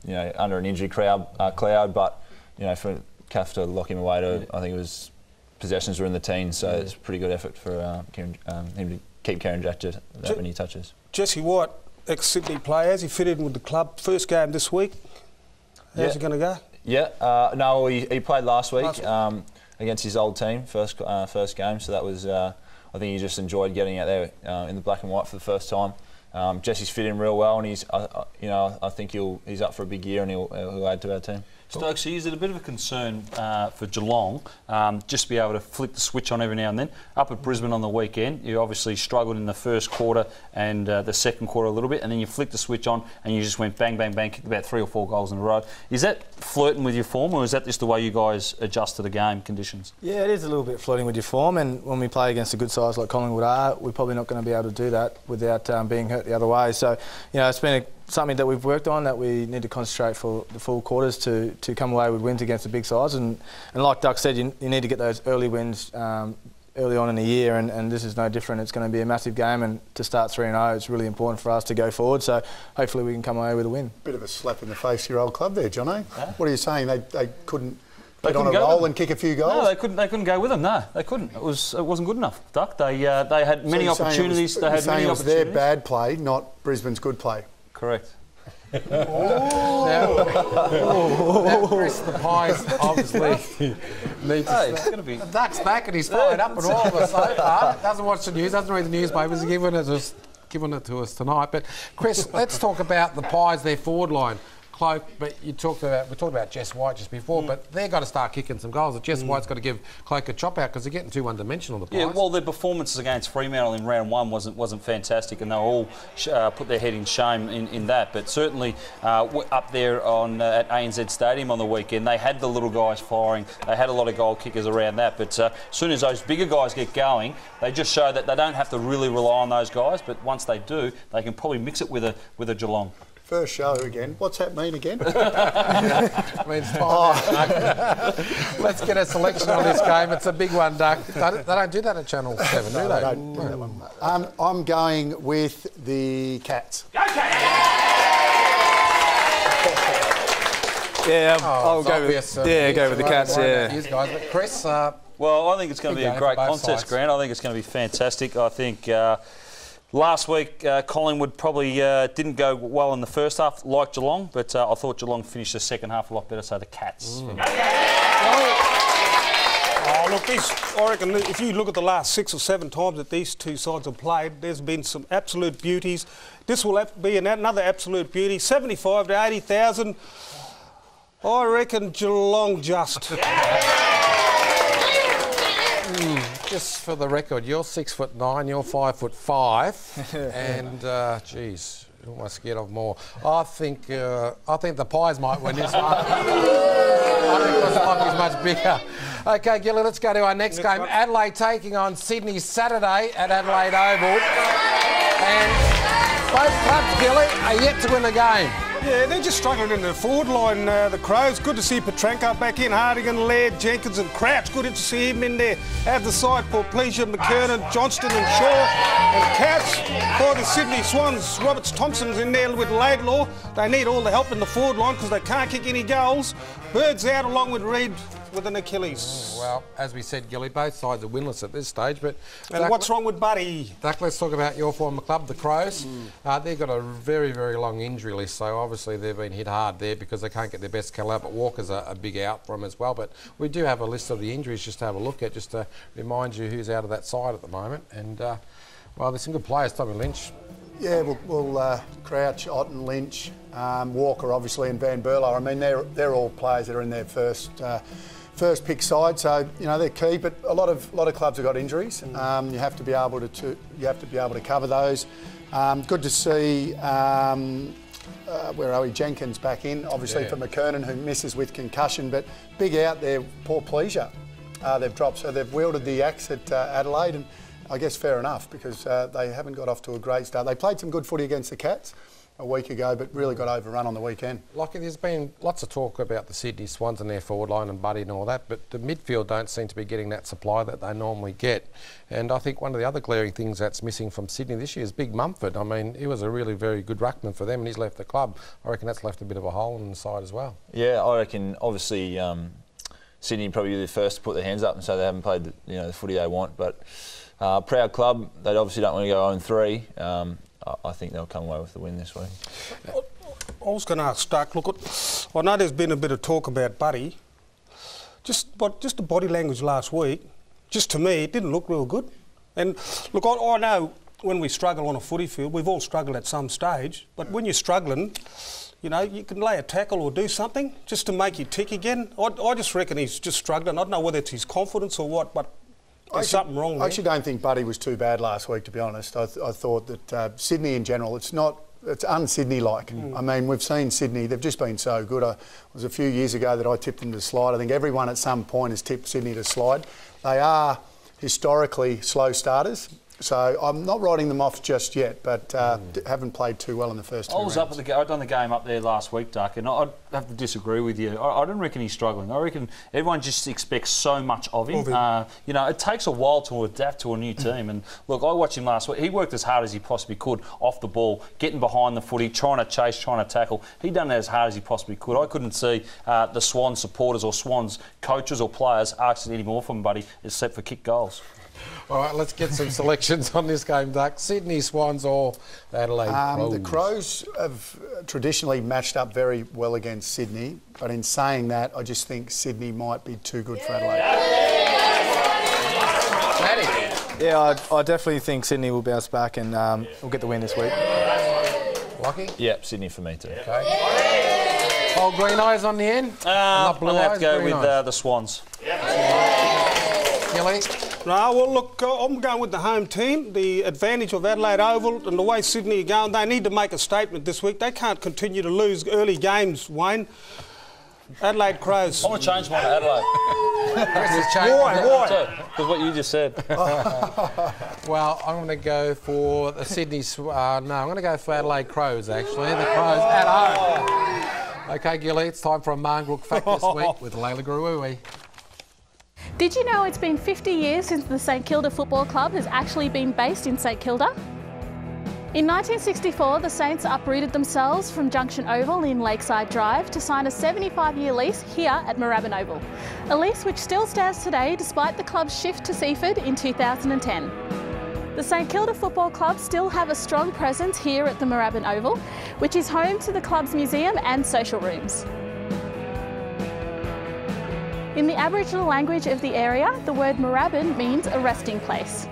You know, under an injury cloud, but you know, for Kath to lock him away to, I think it was possessions were in the teens, so it's a pretty good effort for him to keep Kieran Jack to that many touches. Jesse White, ex-Sydney player, has he fit in with the club? First game this week. How's it going to go? Yeah, no, he played last week against his old team, first game. So that was, I think he just enjoyed getting out there in the black and white for the first time. Jesse's fit in real well, and he's, you know, I think he's up for a big year, and he'll add to our team. Stokes, is it a bit of a concern for Geelong just to be able to flick the switch on every now and then? Up at Brisbane on the weekend, you obviously struggled in the first quarter and the second quarter a little bit, and then you flicked the switch on and you just went bang, bang, bang, kicked about 3 or 4 goals in a row. Is that flirting with your form, or is that just the way you guys adjust to the game conditions? Yeah, it is a little bit flirting with your form, and when we play against a good size like Collingwood are, we're probably not going to be able to do that without being hurt the other way. So, you know, it's been something that we've worked on, that we need to concentrate for the full quarters to come away with wins against the big sides. And like Duck said, you need to get those early wins early on in the year, and this is no different. It's going to be a massive game, and to start 3-0, it's really important for us to go forward. So hopefully we can come away with a win. Bit of a slap in the face to your old club there, Johnny. Huh? What are you saying? They couldn't get on a roll and kick a few goals? No, they couldn't go with them. No, they couldn't. It wasn't good enough, Duck. They had many opportunities. They had many opportunities. It was their bad play, not Brisbane's good play. Correct. Now, Chris, the Pies obviously need to... Duck's back and he's fired up and all of us so far. Doesn't watch the news, doesn't read the newspapers, giving it to us tonight. But Chris, let's talk about the Pies, their forward line. Cloak, but we talked about Jess White just before, but they've got to start kicking some goals. Jess White's got to give Cloak a chop out because they're getting too one-dimensional, the Pies. Yeah, well, their performances against Fremantle in round 1 wasn't fantastic, and they all put their head in shame in that. But certainly up there at ANZ Stadium on the weekend, they had the little guys firing. They had a lot of goal kickers around that. But as soon as those bigger guys get going, they just show that they don't have to really rely on those guys. But once they do, they can probably mix it with a Geelong. First show again. What's that mean again? It means time. Let's get a selection on this game. It's a big one, Duck. They don't do that at Channel 7, do they? They don't do that one. I'm going with the Cats. Go Cats! Yeah, I'll go with the Cats. Yeah. You guys, but Chris. Well, I think it's going to be a great contest, Grant. I think it's going to be fantastic. I think. Last week, Collingwood probably didn't go well in the first half, like Geelong, but I thought Geelong finished the second half a lot better, so the Cats. Look, I reckon if you look at the last 6 or 7 times that these two sides have played, there's been some absolute beauties. This will be another absolute beauty, 75 to 80,000. I reckon Geelong just... Just for the record, you're 6'9", you're 5'5", and geez, you're almost scared of more. I think the Pies might win this one. I think the Locky's much bigger. Okay, Gilly, let's go to our next game. Adelaide taking on Sydney Saturday at Adelaide Oval, and both clubs, Gilly, are yet to win the game. Yeah, they're just struggling in the forward line, the Crows. Good to see Petranka back in, Hardigan, Laird, Jenkins and Crouch. Good to see him in there. Out the side, Portlesia, McKernan, Johnston and Shaw. And Cats for the Sydney Swans. Roberts Thompson's in there with Laidlaw. They need all the help in the forward line because they can't kick any goals. Bird's out along with Reid with an Achilles. Well, as we said, Gilly, both sides are winless at this stage. But and what's wrong with Buddy? Duck, let's talk about your former club, the Crows. They've got a very, very long injury list, so obviously they've been hit hard there because they can't get their best Cal out, but Walker's a big out for them as well. But we do have a list of the injuries just to have a look at, just to remind you who's out of that side at the moment. And, well, there's some good players, Tommy Lynch. Yeah, well, Crouch, Otten, Lynch, Walker, obviously, and Van Berlo. I mean, they're all players that are in their first pick side, so you know they're key. But a lot of clubs have got injuries. You have to be able to cover those. Good to see. Where are we? Jenkins back in, obviously for McKernan, who misses with concussion, but big out there. Portlesia, they've dropped, so they've wielded the axe at Adelaide, and I guess fair enough because they haven't got off to a great start. They played some good footy against the Cats. a week ago, but really got overrun on the weekend. Like, there's been lots of talk about the Sydney Swans and their forward line and Buddy and all that, but the midfield don't seem to be getting that supply that they normally get. And I think one of the other glaring things that's missing from Sydney this year is Big Mumford. I mean, he was a really very good ruckman for them, and he's left the club. I reckon that's left a bit of a hole in the side as well. Yeah, I reckon obviously Sydney probably the first to put their hands up and say they haven't played the footy they want, but proud club, they obviously don't want to go 0-3. I think they'll come away with the win this week. I was going to ask Stark, look, I know there's been a bit of talk about Buddy. Just the body language last week, just to me, it didn't look real good. And look, I know when we struggle on a footy field, we've all struggled at some stage, but when you're struggling, you can lay a tackle or do something just to make you tick again. I just reckon he's just struggling. I don't know whether it's his confidence or what, but there's something wrong there. I actually don't think Buddy was too bad last week, to be honest. I thought that Sydney in general, it's un-Sydney-like. I mean, we've seen Sydney, they've just been so good. It was a few years ago that I tipped them to slide. I think everyone at some point has tipped Sydney to slide. They are historically slow starters. So I'm not writing them off just yet, but haven't played too well in the first two rounds. I'd done the game up there last week, Duck, and I'd have to disagree with you. I don't reckon he's struggling. I reckon everyone just expects so much of him. It takes a while to adapt to a new team. And look, I watched him last week. He worked as hard as he possibly could off the ball, getting behind the footy, trying to chase, trying to tackle. He done it as hard as he possibly could. I couldn't see the Swans supporters or Swans coaches or players asking any more from him, buddy, except for kick goals. All right, let's get some selections on this game, Duck. Sydney Swans or Adelaide Crows? The Crows have traditionally matched up very well against Sydney, but in saying that, I just think Sydney might be too good for Adelaide. Yeah, I definitely think Sydney will bounce back and we'll get the win this week. Lucky? Yep, Sydney for me too. Okay. Old green eyes on the end? I'm going to have to go with the Swans. Gilly? No, well, look, I'm going with the home team. The advantage of Adelaide Oval and the way Sydney are going, they need to make a statement this week. They can't continue to lose early games, Wayne. Adelaide Crows. I want to change mine to Adelaide. Why? Because what you just said. Well, I'm going to go for the Sydney... no, I'm going to go for Adelaide Crows, actually. The Crows at home. OK, Gilly, it's time for a Marngrook fact this week with Layla Gruui. Did you know it's been 50 years since the St Kilda Football Club has actually been based in St Kilda? In 1964, the Saints uprooted themselves from Junction Oval in Lakeside Drive to sign a 75-year lease here at Moorabbin Oval, a lease which still stands today despite the club's shift to Seaford in 2010. The St Kilda Football Club still have a strong presence here at the Moorabbin Oval, which is home to the club's museum and social rooms. In the Aboriginal language of the area, the word Moorabbin means a resting place.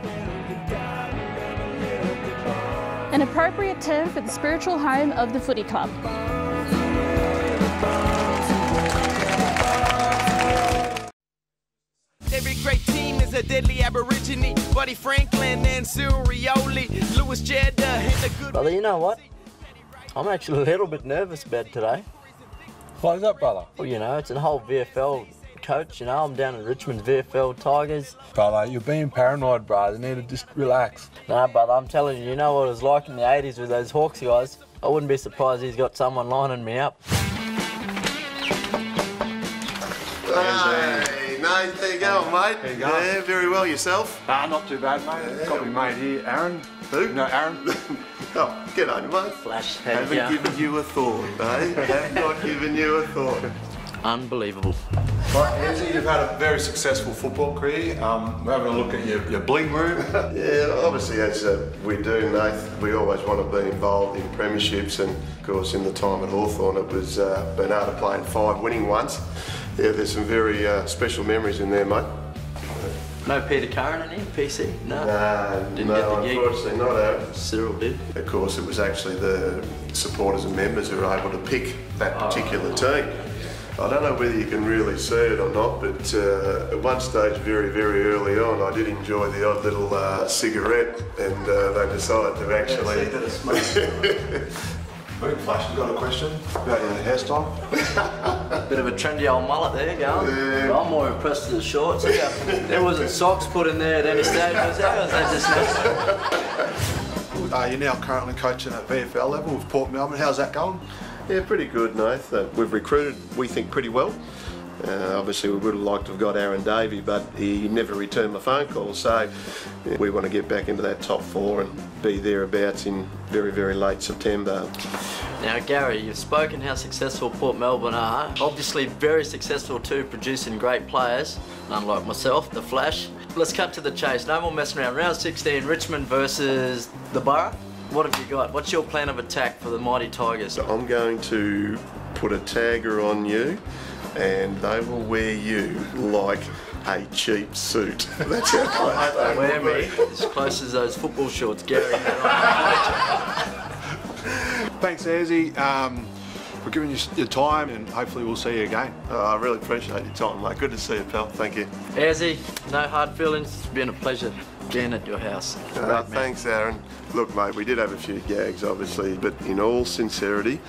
An appropriate term for the spiritual home of the footy club. Every great team is a deadly Aborigine. Buddy Franklin and Cyril Rioli, Lewis Jeddah, and the good... Brother, you know what? I'm actually a little bit nervous about today. Why's that, brother? Well, it's a whole VFL coach, I'm down in Richmond's VFL Tigers. Brother, you're being paranoid, brother. You need to just relax. No, brother, I'm telling you, you know what it was like in the 80s with those Hawks guys. I wouldn't be surprised he's got someone lining me up. Hey, nice. There you go, mate. There you go. Yeah, very well. Yourself? Not too bad, mate. Got my mate here, Aaron. Who? No, Aaron. Oh, get on, mate. Flash. Haven't given you a thought, eh? Have not given you a thought. Unbelievable. Right, Angie, you've had a very successful football career. We're having a look at your bling room. Yeah, obviously, as we do, Nath, we always want to be involved in premierships, and of course, in the time at Hawthorn, it was being able to play in 5 winning ones. Yeah, there's some very special memories in there, mate. No Peter Curran in here, PC? No. Didn't no, get the gig. Unfortunately not, Aaron. Cyril did. Of course, it was actually the supporters and members who were able to pick that particular team. I don't know whether you can really see it or not, but at one stage, very, very early on, I did enjoy the odd little cigarette, and they decided to actually... Flash has got a question about your hairstyle. Bit of a trendy old mullet there going. Yeah. I'm more impressed with the shorts. There wasn't socks put in there at any stage. How was that just You're now currently coaching at VFL level with Port Melbourne. How's that going? Yeah, pretty good, Nath. We've recruited, we think, pretty well. Obviously, we would have liked to have got Aaron Davey, but he never returned my phone call. So we want to get back into that top 4 and be thereabouts in very, very late September. Now, Gary, you've spoken how successful Port Melbourne are. Obviously, very successful too, producing great players, unlike myself, the Flash. Let's cut to the chase. No more messing around. Round 16, Richmond versus the Borough. What have you got? What's your plan of attack for the mighty Tigers? I'm going to put a tagger on you, and they will wear you like a cheap suit. That's how close they Wear will me be. as close as those football shorts, Gary. Thanks, Azzy, for giving us your time, and hopefully we'll see you again. I really appreciate your time, mate. Good to see you, pal. Thank you. Azzy, no hard feelings. It's been a pleasure being at your house. Great, man. Thanks, Aaron. Look, mate, we did have a few gags, obviously, but in all sincerity,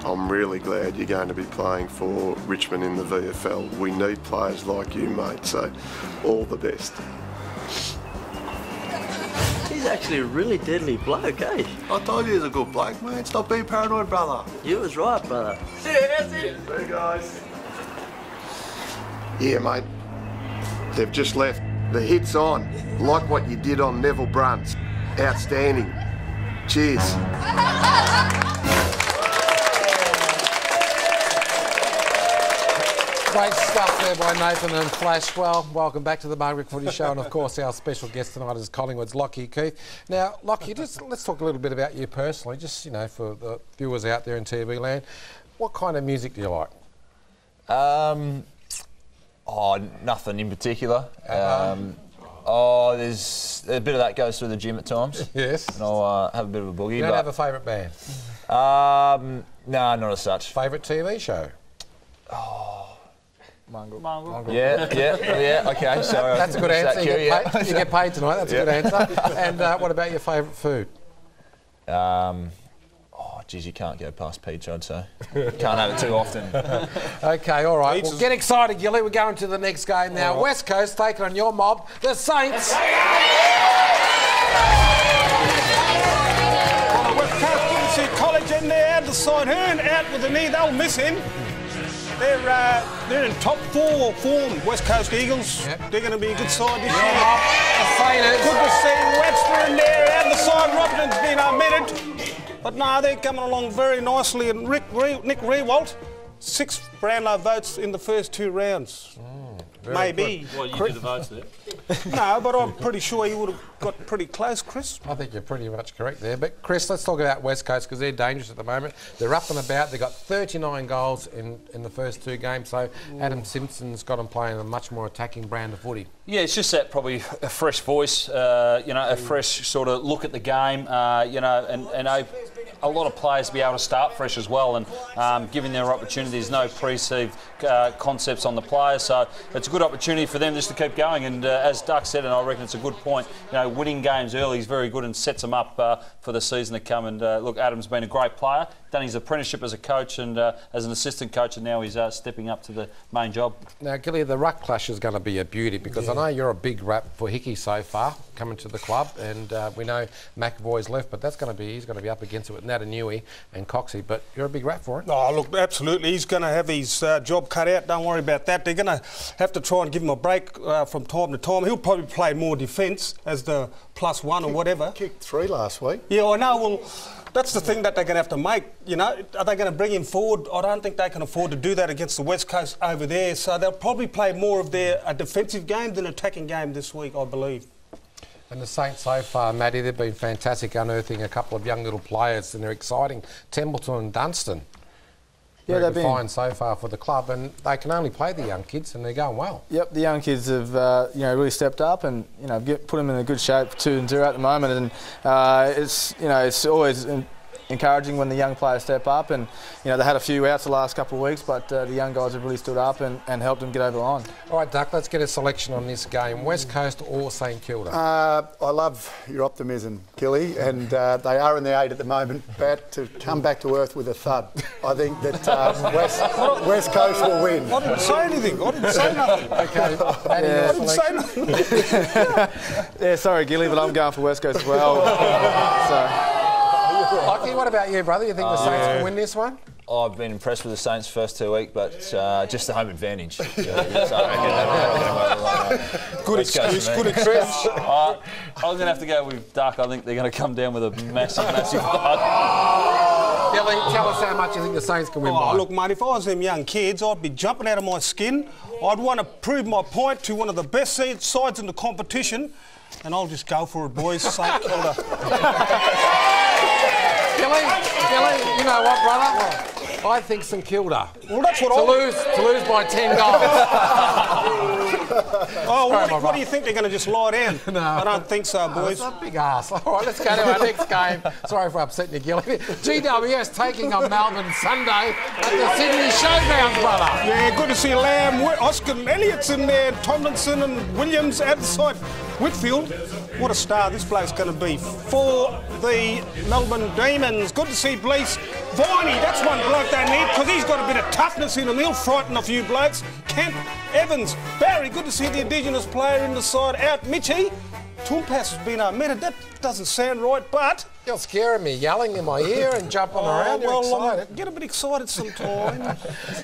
I'm really glad you're going to be playing for Richmond in the VFL. We need players like you, mate, so all the best. He's actually a really deadly bloke, eh? I told you he's a good bloke, mate. Stop being paranoid, brother. You was right, brother. See you, guys. Yeah, mate. They've just left. The hit's on. Like what you did on Neville Bruns. Outstanding. Cheers. Great stuff there by Nathan and Flash. Well, welcome back to the Marngrook Footy Show, and of course our special guest tonight is Collingwood's Lockie Keith. Now, Lockie, let's talk a little bit about you personally, just, you know, for the viewers out there in TV land. What kind of music do you like? Nothing in particular. There's a bit of that goes through the gym at times. Yes. And I'll have a bit of a boogie. You don't have a favourite band? No, not as such. Favourite TV show? Marngrook. Yeah, okay, sorry. That's a good answer. You get paid tonight, that's a good answer. And what about your favourite food? Geez, you can't go past pizza, I'd say. Can't have it too often. Okay, all right. Well, get excited, Gilly. We're going to the next game now. Right. West Coast taking on your mob, the Saints. West Coast didn't see College in there, the side Hearn out with the knee, they'll miss him. They're in top 4 form, West Coast Eagles. Yep. They're going to be a good side this year. Good to see Webster in there, out the side, Robin's been omitted. But no, they're coming along very nicely. And Nick Rewalt, 6 Brownlow votes in the first 2 rounds. Maybe. Well, you did the votes there. No, but I'm pretty sure he would have got pretty close, Chris. I think you're pretty much correct there. But, Chris, let's talk about West Coast because they're dangerous at the moment. They're up and about. They've got 39 goals in the first 2 games. So Adam Simpson's got them playing a much more attacking brand of footy. Yeah, it's just that probably a fresh voice, a fresh sort of look at the game, and a lot of players be able to start fresh as well and giving their opportunities, no preconceived concepts on the players. So it's a good opportunity for them just to keep going. And as Duck said, and I reckon it's a good point, winning games early is very good and sets them up for the season to come. And look, Adam's been a great player, done his apprenticeship as a coach and as an assistant coach, and now he's stepping up to the main job. Now, Gilly, the ruck clash is going to be a beauty because I know you're a big rap for Hickey so far, coming to the club, and we know McAvoy's left, but he's going to be up against it with Natanui and Coxie, but you're a big rap for it. Oh, look, absolutely. He's going to have his job cut out. Don't worry about that. They're going to have to try and give him a break from time to time. He'll probably play more defence as the +1 or whatever. Kicked 3 last week. Yeah, I know. Well, that's the thing that they're going to have to make, Are they going to bring him forward? I don't think they can afford to do that against the West Coast over there. So they'll probably play more of a defensive game than attacking game this week, I believe. And the Saints so far, Matty, they've been fantastic unearthing a couple of young little players, and they're exciting. Templeton and Dunstan. Yeah, they've been fine so far for the club, and they can only play the young kids, and they're going well. Yep, the young kids have really stepped up, and put them in a good shape, 2-0 at the moment, and it's always encouraging when the young players step up. And you know, they had a few outs the last couple of weeks, but the young guys have really stood up and helped them get over the line. All right, Duck, let's get a selection on this game. West Coast or St Kilda? I love your optimism, Gilly, and they are in the 8 at the moment, but to come back to earth with a thud. I think that West Coast will win. I didn't say anything. I didn't say nothing. Okay. I didn't say nothing. Yeah, sorry, Gilly, but I'm going for West Coast as well. Lockie, what about you, brother? You think the Saints can win this one? I've been impressed with the Saints first 2 weeks, but just the home advantage. Good excuse, good excuse. I'm going to have to go with Duck. I think they're going to come down with a massive thud. Billy, tell us how much you think the Saints can win by. Look, mate, if I was them young kids, I'd be jumping out of my skin. I'd want to prove my point to one of the best sides in the competition, and I'll just go for it, boys. St Kilda. Billy, you know what, brother? I think St Kilda. Well, that's what to lose by 10 goals. What do you think? They're going to just lie down? No. I don't think so, boys. That's a big ass. All right, let's go to our next game. Sorry for upsetting you, Gilly. GWS taking on Melbourne Sunday at the Sydney Showgrounds, brother. Yeah, good to see Lamb, Oscar and Elliott's in there, Tomlinson and Williams outside Whitfield. What a star this bloke's going to be for the Melbourne Demons. Good to see Blease. Viney, that's one bloke they need because he's got a bit of toughness in him. He'll frighten a few blokes. Kemp, Evans, Barry, good to see the Indigenous player in the side out. Mitchie, Toompas has been omitted. That doesn't sound right, but... You're scaring me, yelling in my ear and jumping around. You're excited. Get a bit excited sometime.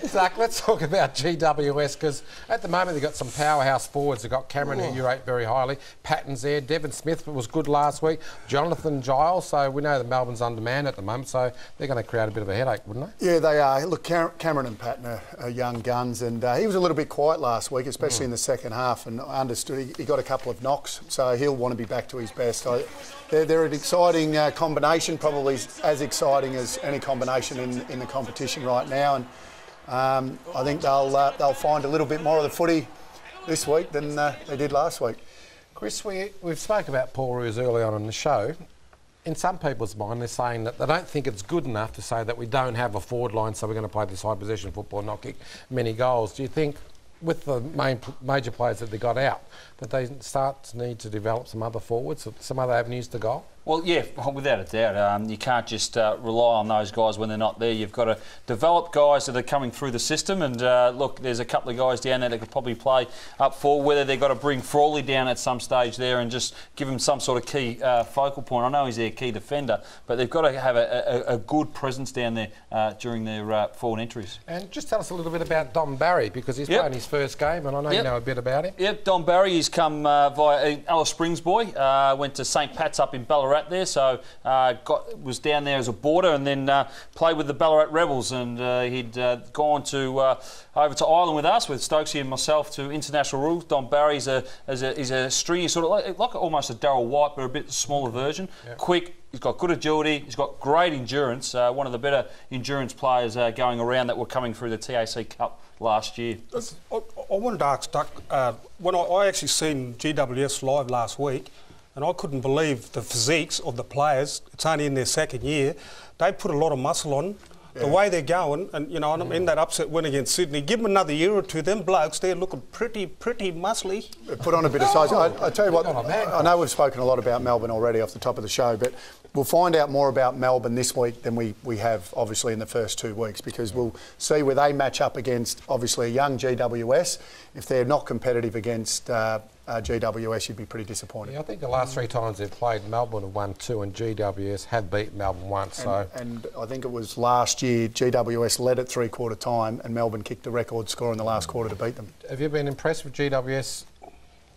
Zach, let's talk about GWS because at the moment they've got some powerhouse forwards. They've got Cameron, who you rate very highly. Patton's there. Devon Smith was good last week. Jonathan Giles. So we know that Melbourne's undermanned at the moment, so they're going to create a bit of a headache, wouldn't they? Yeah, they are. Look, Cameron and Patton are young guns, and he was a little bit quiet last week, especially in the second half, and I understood he got a couple of knocks, so he'll want to be back to his best. They're an exciting combination, probably as exciting as any combination in the competition right now, and I think they'll find a little bit more of the footy this week than they did last week. Chris, we've spoke about Paul Roos early on in the show. In some people's mind, they're saying that they don't think it's good enough to say that we don't have a forward line, so we're going to play this high possession football and not kick many goals. Do you think, with the major players that they got out, that they need to develop some other forwards, some other avenues to goal? Well, yeah, without a doubt. You can't just rely on those guys when they're not there. You've got to develop guys that are coming through the system. And look, there's a couple of guys down there that could probably play up forward. Whether they've got to bring Frawley down at some stage there and just give him some sort of key focal point. I know he's their key defender, but they've got to have a good presence down there during their forward entries. And just tell us a little bit about Dom Barry, because he's playing his first game, and I know you know a bit about him. Yep, Dom Barry, he's come via Alice Springs boy. Went to St Pat's up in Ballarat there, so was down there as a boarder and then played with the Ballarat Rebels, and he'd gone to over to Ireland with us, with Stokesy and myself, to international rules. Dom Barry's he's a stringy sort of like almost a Darryl White, but a bit smaller version. Yep. Quick. He's got good agility. He's got great endurance. One of the better endurance players going around that were coming through the TAC Cup last year. I wanted to ask Duck, when I actually seen GWS live last week, and I couldn't believe the physiques of the players. It's only in their second year. They put a lot of muscle on. The way they're going, and you know, in that upset win against Sydney, give them another year or two, them blokes, they're looking pretty muscly. Put on a bit of size. I tell you what, I know we've spoken a lot about Melbourne already off the top of the show, but we'll find out more about Melbourne this week than we have, obviously, in the first 2 weeks, because we'll see where they match up against, obviously, a young GWS. If they're not competitive against GWS, you'd be pretty disappointed. Yeah, I think the last 3 times they've played, Melbourne have won 2 and GWS have beat Melbourne once. And I think it was last year, GWS led at 3/4 time and Melbourne kicked a record score in the last quarter to beat them. Have you been impressed with GWS,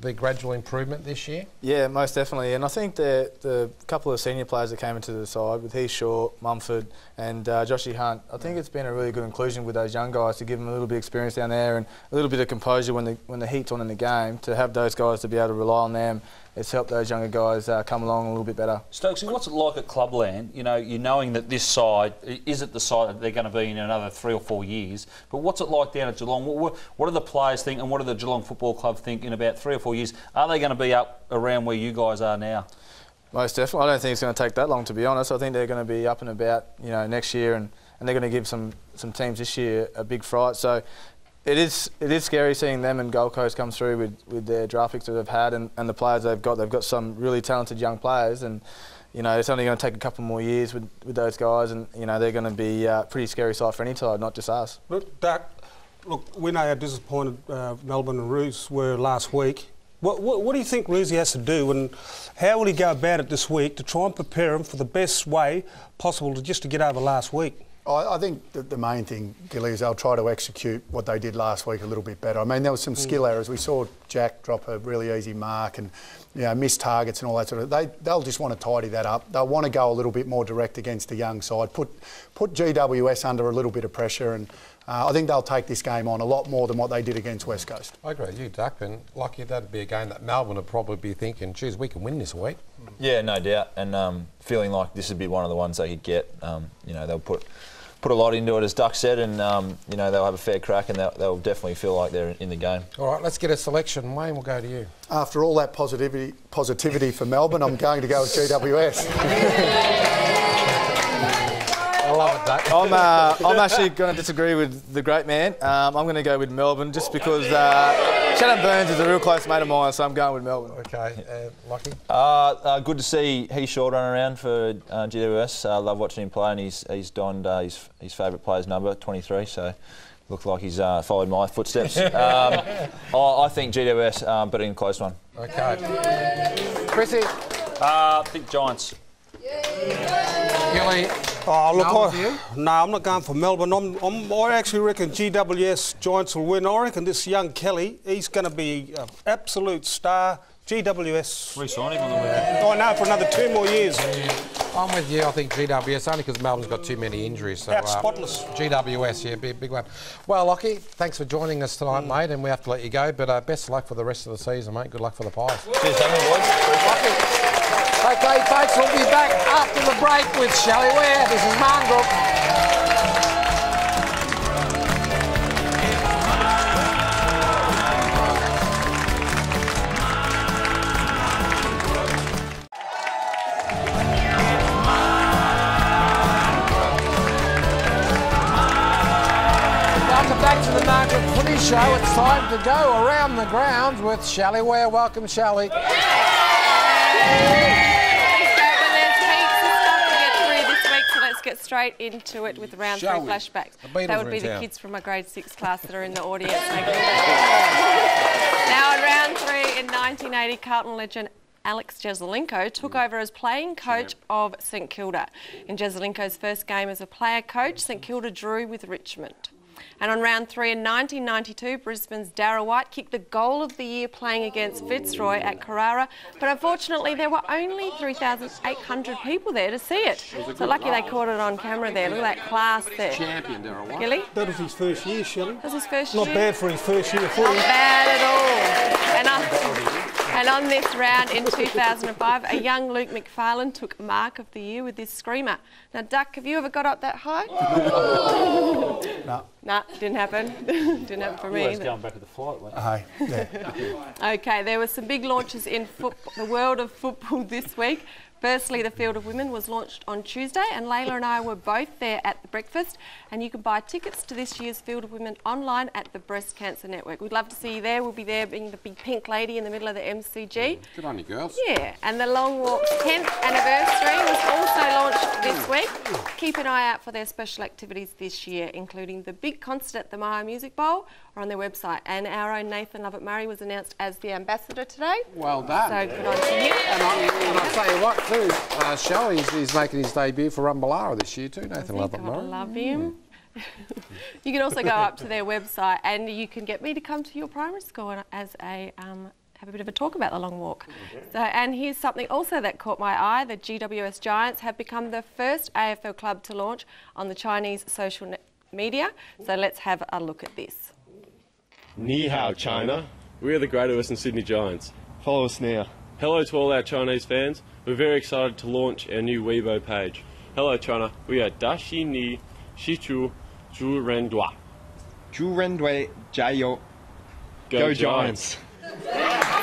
the gradual improvement this year? Yeah, most definitely. And I think the couple of senior players that came into the side, with Heath Shaw, Mumford and Joshy Hunt, I think it's been a really good inclusion with those young guys to give them a little bit of experience down there and a little bit of composure when the heat's on in the game, to have those guys to be able to rely on them. It's helped those younger guys come along a little bit better. Stokesy, what's it like at Clubland? You know, you're knowing that this side isn't the side that they're going to be in another 3 or 4 years. But what's it like down at Geelong? What do the players think, and what do the Geelong Football Club think in about 3 or 4 years? Are they going to be up around where you guys are now? Most definitely. I don't think it's going to take that long, to be honest. I think they're going to be up and about, next year, and they're going to give some teams this year a big fright. So it is scary seeing them and Gold Coast come through with their draft picks that they've had and the players they've got. They've got some really talented young players, and it's only going to take a couple more years with those guys, and they're going to be a pretty scary side for any side, not just us. Look, Duck, we know how disappointed Melbourne and Roos were last week. What do you think Roosy has to do, and how will he go about it this week to try and prepare him for the best way possible to get over last week? I think that the main thing, Gilly, is they'll try to execute what they did last week a little bit better. I mean, there was some skill errors. We saw Jack drop a really easy mark and miss targets and all that sort of. They'll just want to tidy that up. They'll want to go a little bit more direct against the young side. Put GWS under a little bit of pressure, and I think they'll take this game on a lot more than what they did against West Coast. I agree with you, Duck, and Lockie, that'd be a game that Melbourne would probably be thinking, geez, we can win this week. Yeah, no doubt, and feeling like this would be one of the ones they could get. They'll put a lot into it, as Duck said, and they'll have a fair crack, and they'll definitely feel like they're in the game. All right, let's get a selection. Wayne, we'll go to you. After all that positivity for Melbourne, I'm going to go with GWS. I love it, Duck. I'm actually going to disagree with the great man. I'm going to go with Melbourne just because Shannon Burns is a real close mate of mine, so I'm going with Melbourne. Okay, Lockie? Good to see Heath Shaw run around for GWS. I love watching him play, and he's donned his favourite player's number, 23, so looked like he's followed my footsteps. I think GWS, but in a close one. Okay. Chrissy? I think Giants. Gilly? Oh, look, no, I'm not going for Melbourne. I actually reckon GWS Giants will win. I reckon this young Kelly, he's going to be an absolute star. GWS. Re-sign him on the way. I know, for another 2 more years. Yeah. I'm with you. I think GWS, only because Melbourne's got too many injuries. So, spotless. GWS, yeah, be a big one. Well, Lockie, thanks for joining us tonight, mate, and we have to let you go, but best of luck for the rest of the season, mate. Good luck for the Pies. Cheers, boys. Okay, folks, we'll be back after the break with Shelley Ware. This is Marngrook. Welcome back to the Marngrook Footy Show. It's time to go around the grounds with Shelley Ware. Welcome, Shelley. Get straight into it with round 3 flashbacks. That would be the kids from my grade 6 class that are in the audience. Now in round 3 in 1980, Carlton legend Alex Jesaulenko took over as playing coach of St Kilda. In Jesaulenko's first game as a player coach, St Kilda drew with Richmond. And on round 3 in 1992, Brisbane's Darragh White kicked the goal of the year playing against Fitzroy at Carrara, but unfortunately there were only 3,800 people there to see it. So lucky they caught it on camera there. Look at that class there. Champion Darragh White. Gilly? That was his first year, Shelley. That was his first year? Not bad for his first year. Not bad at all. And on this round in 2005, a young Luke McFarlane took Mark of the Year with this screamer. Now, Duck, have you ever got up that high? No. Nah, didn't happen. Didn't happen for me. Going back to the flight, Okay, there were some big launches in the world of football this week. Firstly, the Field of Women was launched on Tuesday, and Layla and I were both there at the breakfast. And you can buy tickets to this year's Field of Women online at the Breast Cancer Network. We'd love to see you there. We'll be there being the big pink lady in the middle of the MCG. Good on you, girls. Yeah, and the Long Walk's 10th anniversary was also launched this week. Keep an eye out for their special activities this year, including the big concert at the Maya Music Bowl or on their website. And our own Nathan Lovett-Murray was announced as the ambassador today. Well done. So good on you. And I'll tell you what, too, Shelley is making his debut for Rumballara this year too, Nathan Lovett-Murray. I love him. You can also go up to their website and you can get me to come to your primary school as a have a bit of a talk about the Long Walk. So, and here's something also that caught my eye. The GWS Giants have become the first AFL club to launch on the Chinese social media. So let's have a look at this. Ni hao, China. We are the Greater Western Sydney Giants. Follow us now. Hello to all our Chinese fans. We're very excited to launch our new Weibo page. Hello China, we are Dashi Ni Shichu Zhu Rendua. Zhu Rendui Jiao. Go Giants.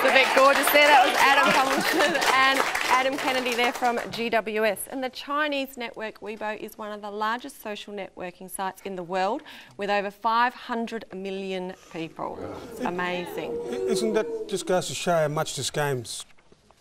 a bit gorgeous there. That was Adam Tomlinson and Adam Kennedy there from GWS. And the Chinese network Weibo is one of the largest social networking sites in the world with over 500 million people. It's amazing. Isn't that just goes to show how much this game's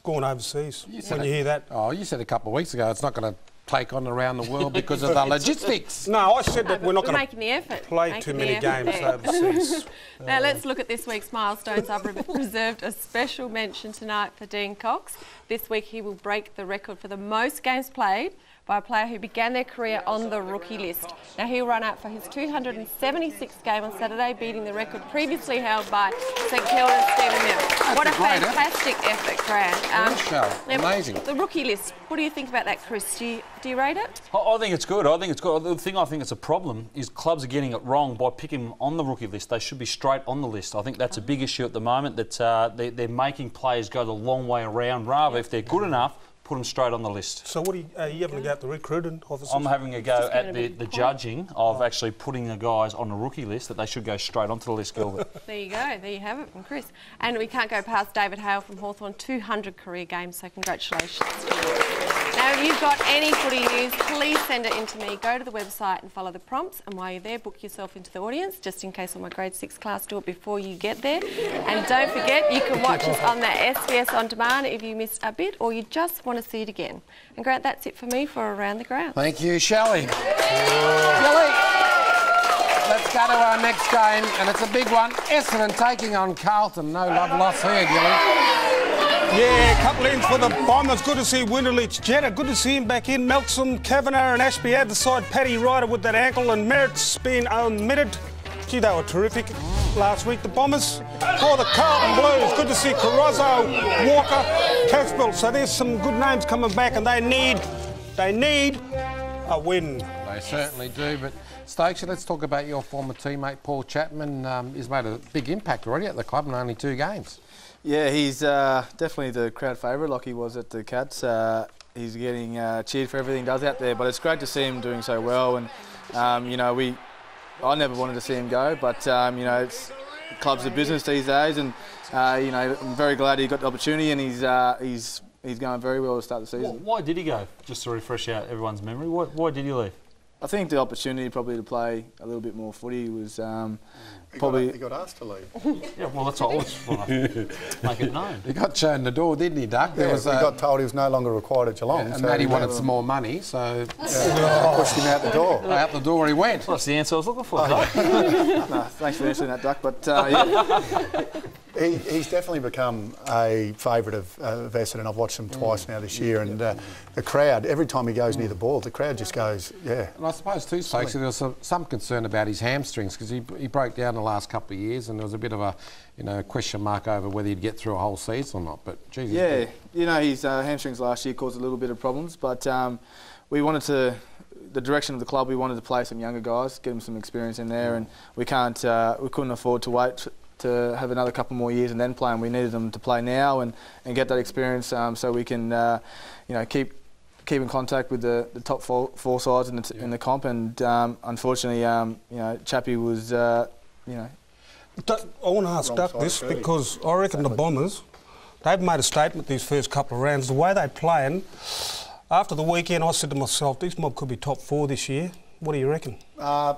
gone overseas when you hear that? Oh, you said a couple of weeks ago it's not going to take on around the world because of the logistics. No, I said that we're not going to play too many games overseas. Now let's look at this week's milestones. I've reserved a special mention tonight for Dean Cox. This week he will break the record for the most games played by a player who began their career on the rookie list. Now he'll run out for his 276th game on Saturday, beating the record previously held by St Kilda's Stephen Mills. What a fantastic effort, Grant. Amazing. The rookie list, what do you think about that, Chris? Do you rate it? I think it's good. I think it's good. The thing I think it's a problem is clubs are getting it wrong by picking them on the rookie list. They should be straight on the list. I think that's a big issue at the moment, that they're making players go the long way around, rather if they're good enough, put them straight on the list. So what are you having a go at the recruiting officers? I'm having a go at the judging of actually putting the guys on the rookie list, that they should go straight onto the list, Gilbert. There you go. There you have it from Chris. And we can't go past David Hale from Hawthorn, 200 career games, so congratulations. Now, if you've got any footy news, please send it in to me. Go to the website and follow the prompts, and while you're there, book yourself into the audience, just in case all my grade 6 class do it before you get there. And don't forget, you can watch us on the SBS On Demand if you missed a bit or you just want to see it again. And Grant, that's it for me for Around the Ground. Thank you, Shelley. Gilly, let's go to our next game, and it's a big one. Essendon taking on Carlton. No love lost here, Gilly. Yeah, a couple ins for the Bombers. Good to see Winterlich Jetta. Good to see him back in. Melkson, Kavanagh and Ashby at the side. Paddy Ryder with that ankle and Merritt's been omitted. Gee, they were terrific last week, the Bombers. For the Carlton Blues, good to see Carozzo, Walker, Caswell. So there's some good names coming back, and they need a win. They certainly do, but Stokes, let's talk about your former teammate Paul Chapman. He's made a big impact already at the club in only 2 games. Yeah, he's definitely the crowd favourite like he was at the Cats. He's getting cheered for everything he does out there, but it's great to see him doing so well. And, you know, I never wanted to see him go, but, you know, clubs are business these days, and, you know, I'm very glad he got the opportunity, and he's going very well to start the season. Why did he go? Just to refresh out everyone's memory, why did he leave? I think the opportunity probably to play a little bit more footy was He got asked to leave. Yeah, well, that's all. I just want to make it known. He got shown the door, didn't he, Doug? Yeah, he got told he was no longer required at Geelong. Yeah, and Matty wanted some more money, so pushed him out the door. Out the door he went. Well, that's the answer I was looking for, Doug. No, thanks for answering that, Duck. But yeah. He's definitely become a favourite of Essendon. I've watched him twice now this year, and the crowd, every time he goes near the ball, the crowd just goes, yeah. And I suppose too, Stokes, there was some concern about his hamstrings because he broke down the last couple of years, and there was a bit of a question mark over whether he'd get through a whole season or not. But geez, yeah, you know, his hamstrings last year caused a little bit of problems, but we wanted to. The direction of the club, we wanted to play some younger guys, get them some experience in there, and we couldn't afford to wait to have another couple more years and then play, and we needed them to play now and get that experience so we can you know, keep in contact with the top four sides in the comp. And unfortunately, you know, Chappie was you know. I want to ask Duck this because I reckon the Bombers, they've made a statement these first couple of rounds. The way they're playing, after the weekend, I said to myself, this mob could be top 4 this year. What do you reckon?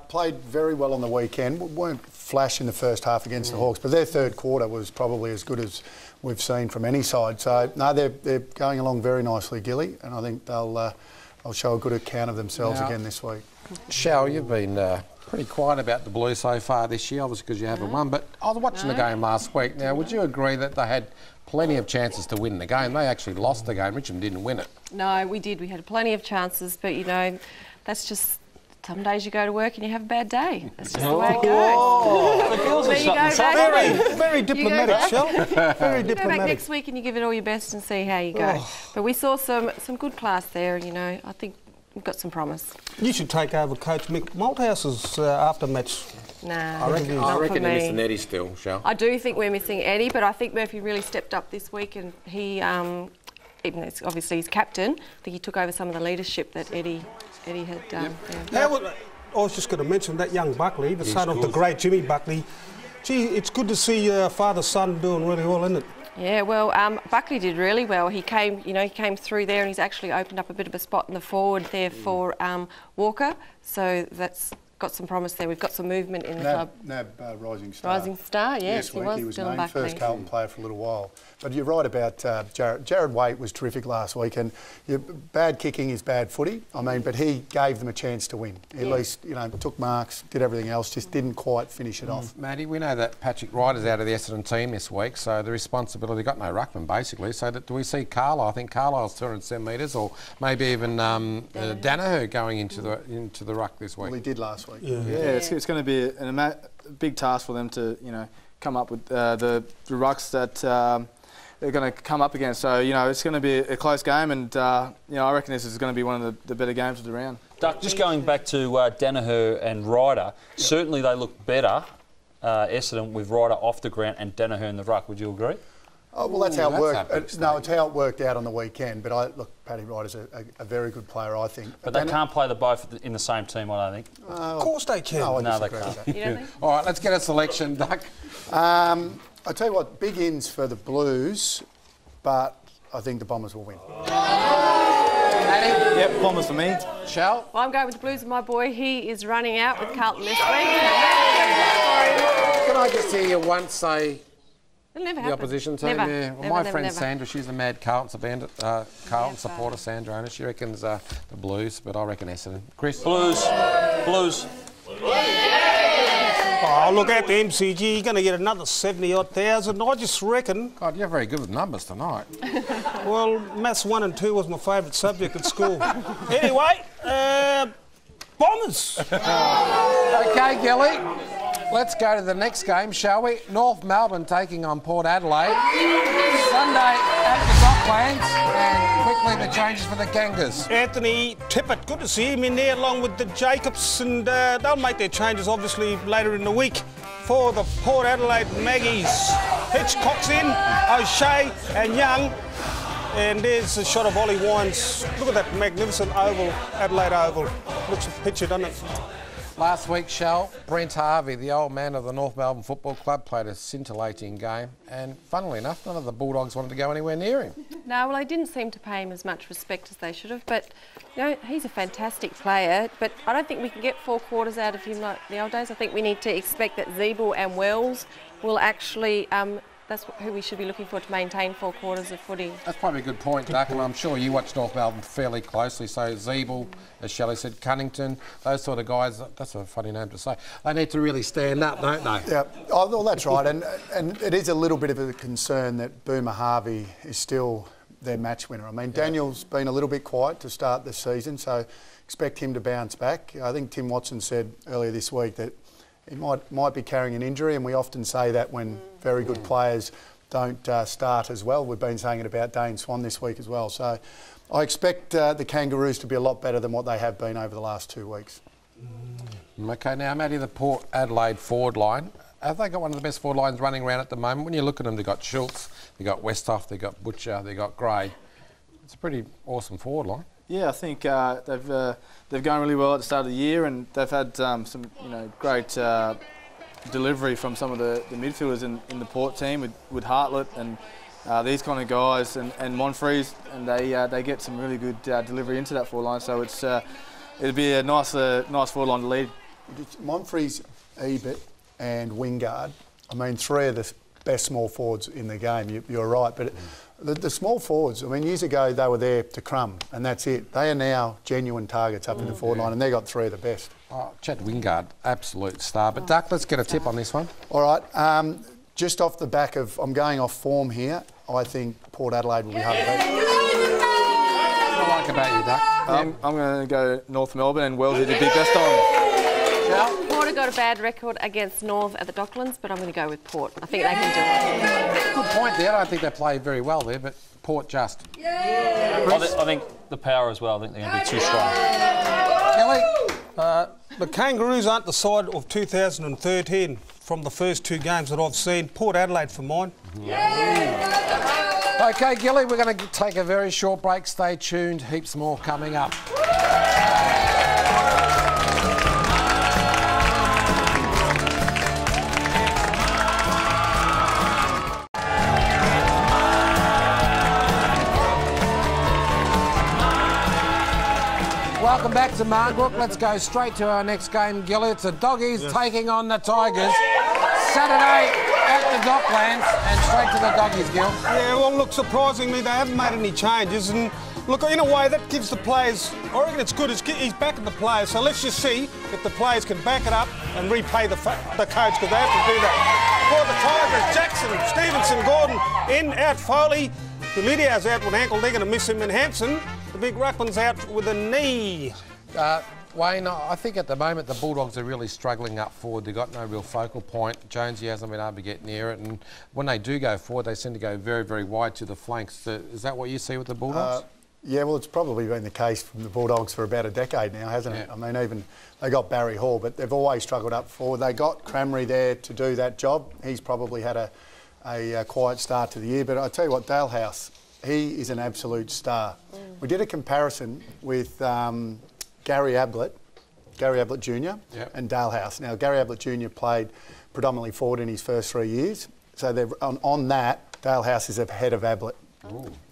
Played very well on the weekend. Weren't flash in the first half against the Hawks, but their third quarter was probably as good as we've seen from any side. So, no, they're going along very nicely, Gilly, and I think they'll show a good account of themselves again this week. Shell, you've been pretty quiet about the Blues so far this year, obviously because you haven't won, but I was watching the game last week. Now, would you agree that they had plenty of chances to win the game? They actually lost the game. Richmond didn't win it. No, we did. We had plenty of chances, but, you know, that's just... Some days you go to work and you have a bad day. That's just the way it goes. The girls are shutting very diplomatic, Shell. Very diplomatic. You go back next week and you give it all your best and see how you go. But we saw some good class there, you know. I think we've got some promise. You should take over Coach Mick Malthouse's after-match. Nah, I reckon they're missing Eddie still, Shell. I do think we're missing Eddie, but I think Murphy really stepped up this week, and he, even though obviously he's captain, I think he took over some of the leadership that Eddie had done. I was just going to mention that young Buckley, the son of the great Jimmy Buckley. Gee, it's good to see father-son doing really well, isn't it? Yeah, well, Buckley did really well. He came through there, and he's actually opened up a bit of a spot in the forward there for Walker. So that's got some promise there. We've got some movement in the club. Rising Star. Rising Star, yes, he was. He was Dylan named Buckley. first Carlton player for a little while. But you're right about Jared. Jared Waite was terrific last week, and bad kicking is bad footy. I mean, but he gave them a chance to win. At least, took marks, did everything else, just didn't quite finish it off. Matty, we know that Patrick Ryder's out of the Essendon team this week, so the responsibility, got no ruckman basically. So do we see Carlisle? I think Carlisle's 207 metres, or maybe even Danaher going into the ruck this week. Well, he did last week. Yeah, it's going to be a big task for them to come up with the rucks that they're going to come up against. So it's going to be a close game, and I reckon this is going to be one of the better games of the round. Duck, just going back to Danaher and Ryder, certainly they look better, Essendon, with Ryder off the ground and Danaher in the ruck. Would you agree? Oh, well, that's how it worked. No, it's how it worked out on the weekend. But look, Paddy Ryder's a very good player, I think. But they can't play the both in the same team, I don't think. Of course they can. No, they can't. You don't think? All right, let's get a selection, Duck. I tell you what, big ins for the Blues, but I think the Bombers will win. Yep, Bombers for me. Shell? Well, I'm going with the Blues, my boy. He is running out with Carlton this week. Can I just hear you once say It'll never the happen. opposition team? Never. Yeah. Well, Never, my never, friend never. Sandra, she's a mad Carlton supporter, Sandra Owner. She reckons the Blues, but I reckon Essendon. Chris? Blues. Oh, look at the MCG. You're going to get another 70-odd thousand. I just reckon. God, you're very good with numbers tonight. Well, maths 1 and 2 was my favourite subject at school. Anyway, Bombers. OK, Gilly. Let's go to the next game, shall we? North Melbourne taking on Port Adelaide. Sunday at the Docklands. And quickly the changes for the Kangas. Anthony Tippett, good to see him in there along with the Jacobs, and they'll make their changes obviously later in the week. For the Port Adelaide Maggies, Hitchcock's in, O'Shea and Young. And there's a shot of Ollie Wines. Look at that magnificent oval, Adelaide Oval. Looks a picture, doesn't it? Last week, Shell, Brent Harvey, the old man of the North Melbourne Football Club, played a scintillating game. And funnily enough, none of the Bulldogs wanted to go anywhere near him. No, well, they didn't seem to pay him as much respect as they should have. But, he's a fantastic player. But I don't think we can get 4 quarters out of him like the old days. I think we need to expect that Zeeble and Wells will actually... that's who we should be looking for to maintain 4 quarters of footy. That's probably a good point, Duck, and I'm sure you watch North Melbourne fairly closely. So Zeeble, as Shelley said, Cunnington, those sort of guys, that's a funny name to say. They need to really stand up, don't they? Yeah, well, that's right. And it is a little bit of a concern that Boomer Harvey is still their match winner. I mean, Daniel's been a little bit quiet to start the season, so expect him to bounce back. I think Tim Watson said earlier this week that he might be carrying an injury, and we often say that when very good players don't start as well. We've been saying it about Dane Swan this week as well. So I expect the Kangaroos to be a lot better than what they have been over the last 2 weeks. OK, now, Matty, the Port Adelaide forward line. Have they got one of the best forward lines running around at the moment? When you look at them, they've got Schultz, they've got Westhoff, they've got Butcher, they've got Gray. It's a pretty awesome forward line. Yeah, I think they've gone really well at the start of the year, and they've had some great delivery from some of the midfielders in the Port team with Hartlett and these kind of guys and Monfries, and they get some really good delivery into that forward line. So it'll be a nice forward line to lead. Monfries, Ebert and Wingard, I mean, 3 of the best small forwards in the game. You're right, but the small forwards, I mean, years ago they were there to crumb, and that's it. They are now genuine targets up in the forward line, and they've got 3 of the best. Oh, Chad Wingard, absolute star. But Duck, let's get a tip on this one. All right, just off the back of, I'm going off form here, I think Port Adelaide will be hard to beat. What I like about you, Duck? I'm going to go North Melbourne, and Wells did the big best on. Port have got a bad record against North at the Docklands, but I'm going to go with Port. I think they can do it. Good point there. I don't think they play very well there, but Port just. I think the power as well. I think they're going to be too strong. Kelly? The Kangaroos aren't the side of 2013 from the first 2 games that I've seen. Port Adelaide for mine. OK, Gilly, we're going to take a very short break. Stay tuned. Heaps more coming up. Welcome back to Marngrook. Let's go straight to our next game, Gilly. It's the Doggies taking on the Tigers. Saturday at the Docklands, and straight to the Doggies, Gil. Yeah, well, look, surprisingly, they haven't made any changes, and look, in a way, that gives the players, I reckon it's good, he's backing the players, so let's just see if the players can back it up and repay the coach, because they have to do that. For the Tigers, Jackson, Stevenson, Gordon, in, out Foley, Julidio's out with ankle, they're going to miss him, and Hampson, the big ruckman's out with a knee. Wayne, I think at the moment the Bulldogs are really struggling up forward. They've got no real focal point. Jonesy hasn't been able to get near it, and when they do go forward, they seem to go very, very wide to the flanks. Is that what you see with the Bulldogs? Yeah, well, it's probably been the case from the Bulldogs for about a decade now, hasn't it? I mean, even they got Barry Hall, but they've always struggled up forward. They got Cramry there to do that job. He's probably had a quiet start to the year, but I tell you what, Dalehouse, he is an absolute star. We did a comparison with Gary Ablett Jr. and Dalehouse. Now, Gary Ablett Jr. played predominantly forward in his first 3 years, so they're on that, Dalehouse is ahead of Ablett.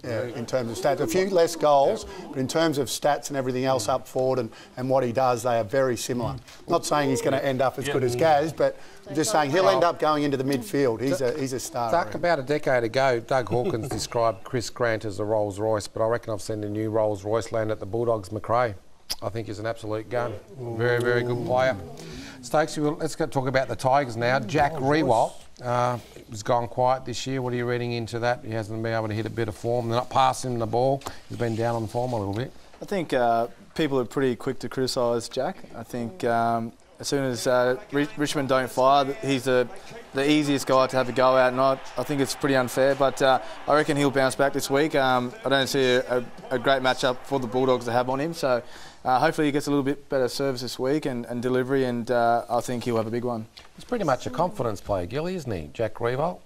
In terms of stats. A few less goals, but in terms of stats and everything else up forward and what he does, they are very similar. Not saying he's going to end up as good as Gaz, but I'm just saying he'll end up going into the midfield. He's a star. Duck, about a decade ago, Doug Hawkins described Chris Grant as a Rolls Royce, but I reckon I've seen a new Rolls Royce land at the Bulldogs, McRae. I think he's an absolute gun. Very, very good player. Stokes, let's talk about the Tigers now. Jack Riewoldt has gone quiet this year. What are you reading into that? He hasn't been able to hit a bit of form. They're not passing him the ball. He's been down on form a little bit. I think people are pretty quick to criticise Jack. I think as soon as Richmond don't fire, he's the easiest guy to have a go at, and I think it's pretty unfair, but I reckon he'll bounce back this week. I don't see a great matchup for the Bulldogs to have on him, so hopefully he gets a little bit better service this week and delivery, and I think he'll have a big one. He's pretty much a confidence player, Gilly, isn't he, Jack Riewoldt?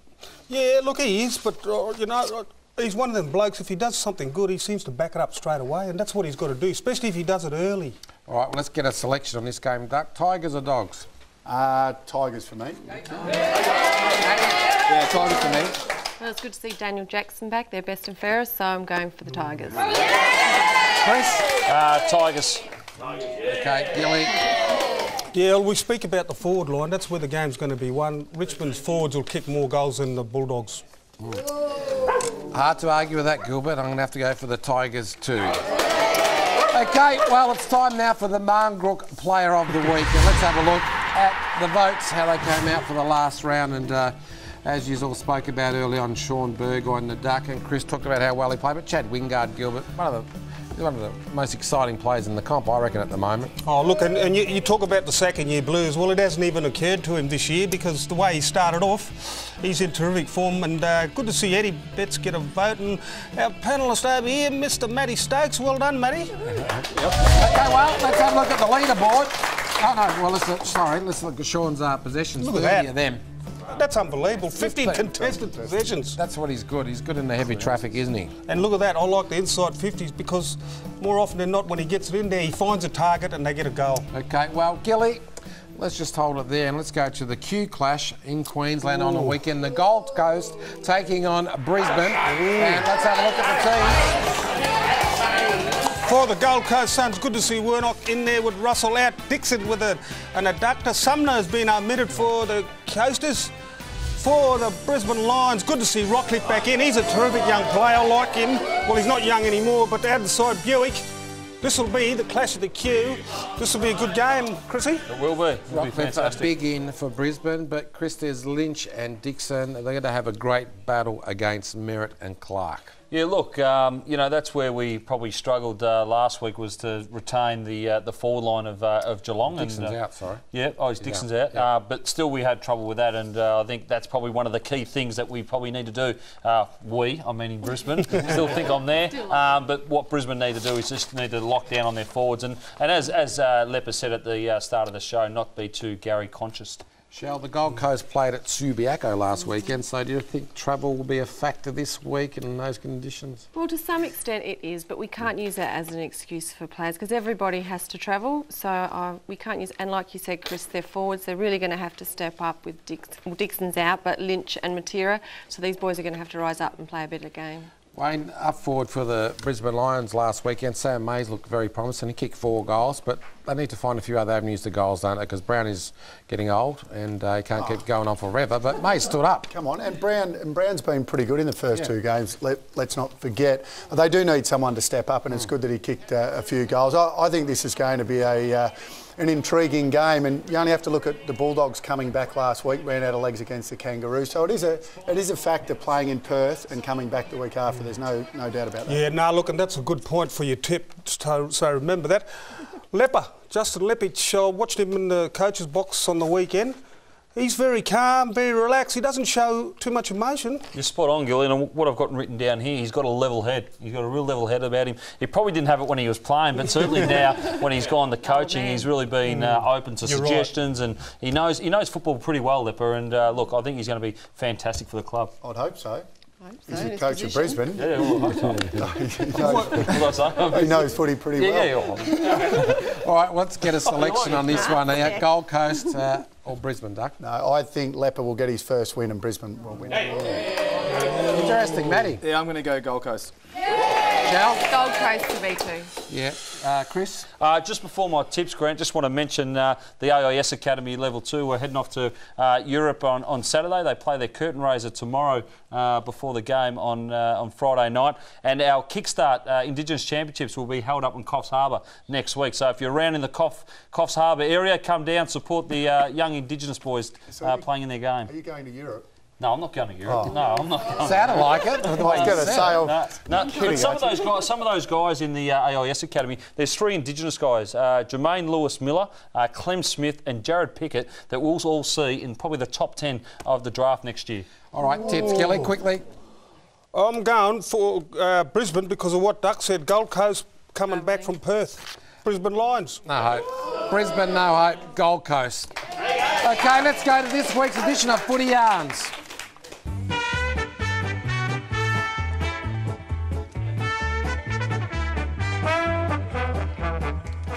Yeah, look, he is, but, you know, he's one of them blokes, if he does something good, he seems to back it up straight away, and that's what he's got to do, especially if he does it early. All right, well, let's get a selection on this game, Duck. Tigers or Dogs? Tigers for me. Yeah, Tigers for me. Well, it's good to see Daniel Jackson back. They're best and fairest, so I'm going for the Tigers. Chris? Tigers. Okay, Gilly. Yeah, well, we speak about the forward line. That's where the game's going to be won. Richmond's forwards will kick more goals than the Bulldogs. Hard to argue with that, Gilbert. I'm going to have to go for the Tigers too. Okay, well, it's time now for the Marngrook Player of the Week. And let's have a look at the votes, how they came out for the last round. And as you all spoke about early on, Sean Burgoyne, the Duck, and Chris talked about how well he played. But Chad Wingard, Gilbert, one of the most exciting players in the comp, I reckon, at the moment. Oh, look, and you talk about the second-year blues. Well, it hasn't even occurred to him this year because the way he started off, he's in terrific form, and good to see Eddie Betts get a vote. And our panellist over here, Mr. Matty Stokes. Well done, Matty. Okay, well, let's have a look at the leaderboard. Oh, no, well, let's look at Sean's possessions. Look at that. 30 of them. That's unbelievable. 50 contested possessions. That's what he's good. He's good in the heavy traffic, isn't he? And look at that. I like the inside 50s because more often than not, when he gets it in there, he finds a target and they get a goal. Okay, well, Gilly, let's just hold it there and let's go to the Q Clash in Queensland on the weekend. The Gold Coast taking on Brisbane. And let's have a look at the team. For the Gold Coast Suns, good to see Warnock in there with Russell out. Dixon with an adductor. Sumner has been omitted for the Coasters. For the Brisbane Lions, good to see Rockcliffe back in. He's a terrific young player, I like him. Well, he's not young anymore, but out the side, Buick. This will be the clash of the Q. This will be a good game, Chrissy. It will be. It'll be fantastic. A big in for Brisbane, but Chris, there's Lynch and Dixon. They're going to have a great battle against Merritt and Clark. Yeah, look, you know, that's where we probably struggled last week, was to retain the forward line of Geelong. Dixon's out, sorry. Yeah, Dixon's out. Yeah. But still we had trouble with that, and I think that's probably one of the key things that we probably need to do. I'm meaning Brisbane, still think I'm there. But what Brisbane need to do is just need to lock down on their forwards. And as Lepper said at the start of the show, not be too Gary conscious. Shell, the Gold Coast played at Subiaco last weekend, so do you think travel will be a factor this week in those conditions? Well, to some extent it is, but we can't use that as an excuse for players because everybody has to travel, so we can't use... And like you said, Chris, their forwards, they're really going to have to step up with Dixon's out, but Lynch and Matera, so these boys are going to have to rise up and play a better game. Wayne, up forward for the Brisbane Lions last weekend, Sam Mays looked very promising. He kicked 4 goals, but they need to find a few other avenues to goals, don't they? Because Brown is getting old and he can't keep going on forever. But Mays stood up. Come on, and Brown's been pretty good in the first 2 games. Let's not forget. They do need someone to step up, and it's good that he kicked a few goals. I think this is going to be an intriguing game, and you only have to look at the Bulldogs coming back last week, ran out of legs against the Kangaroos. So it is a factor playing in Perth and coming back the week after. There's no doubt about that. Yeah, look, and that's a good point for your tip. So remember that. Justin Leppich, I watched him in the coach's box on the weekend. He's very calm, very relaxed. He doesn't show too much emotion. You're spot on, Gillian. And what I've got written down here, he's got a level head. He's got a real level head about him. He probably didn't have it when he was playing, but certainly now when he's gone to coaching, he's really been open to suggestions, and he knows football pretty well, Lipper. And look, I think he's going to be fantastic for the club. I'd hope so. He's the coach of Brisbane. Yeah, well, he knows footy pretty well. All right, let's get a selection on this one here. Gold Coast or Brisbane, Duck? No, I think Lepper will get his first win and Brisbane will win. Interesting, Matty. Yeah, I'm going to go Gold Coast. Gold Coast to me too. Yeah. Chris? Just before my tips, Grant, just want to mention the AIS Academy Level 2. We're heading off to Europe on Saturday. They play their curtain raiser tomorrow before the game on Friday night. And our Kickstart Indigenous Championships will be held up in Coffs Harbour next week. So if you're around in the Coffs Harbour area, come down, support the young Indigenous boys playing in their game. Are you going to Europe? No, I'm not going to Europe. Oh. No, I'm not going. Sounded like it. I was going to say, no. But some of those guys in the AIS Academy, there's 3 Indigenous guys: Jermaine Lewis Miller, Clem Smith, and Jared Pickett, that we'll all see in probably the top 10 of the draft next year. All right, tips, Kelly, quickly. I'm going for Brisbane because of what Duck said. Gold Coast coming back from Perth. Brisbane Lions. No hope. Brisbane, no hope. Gold Coast. Okay, let's go to this week's edition of Footy Yarns.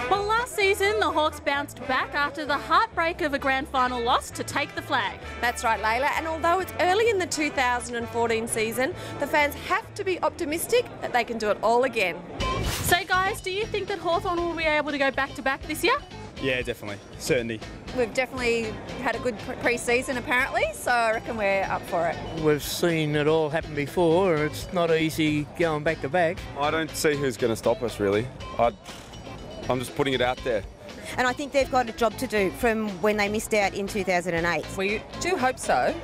Well, last season, the Hawks bounced back after the heartbreak of a grand final loss to take the flag. That's right, Layla. And although it's early in the 2014 season, the fans have to be optimistic that they can do it all again. So, guys, do you think that Hawthorn will be able to go back-to-back this year? Yeah, definitely. Certainly. We've definitely had a good pre-season, apparently, so I reckon we're up for it. We've seen it all happen before. It's not easy going back-to-back. I don't see who's going to stop us, really. I'm just putting it out there. And I think they've got a job to do from when they missed out in 2008. We do hope so.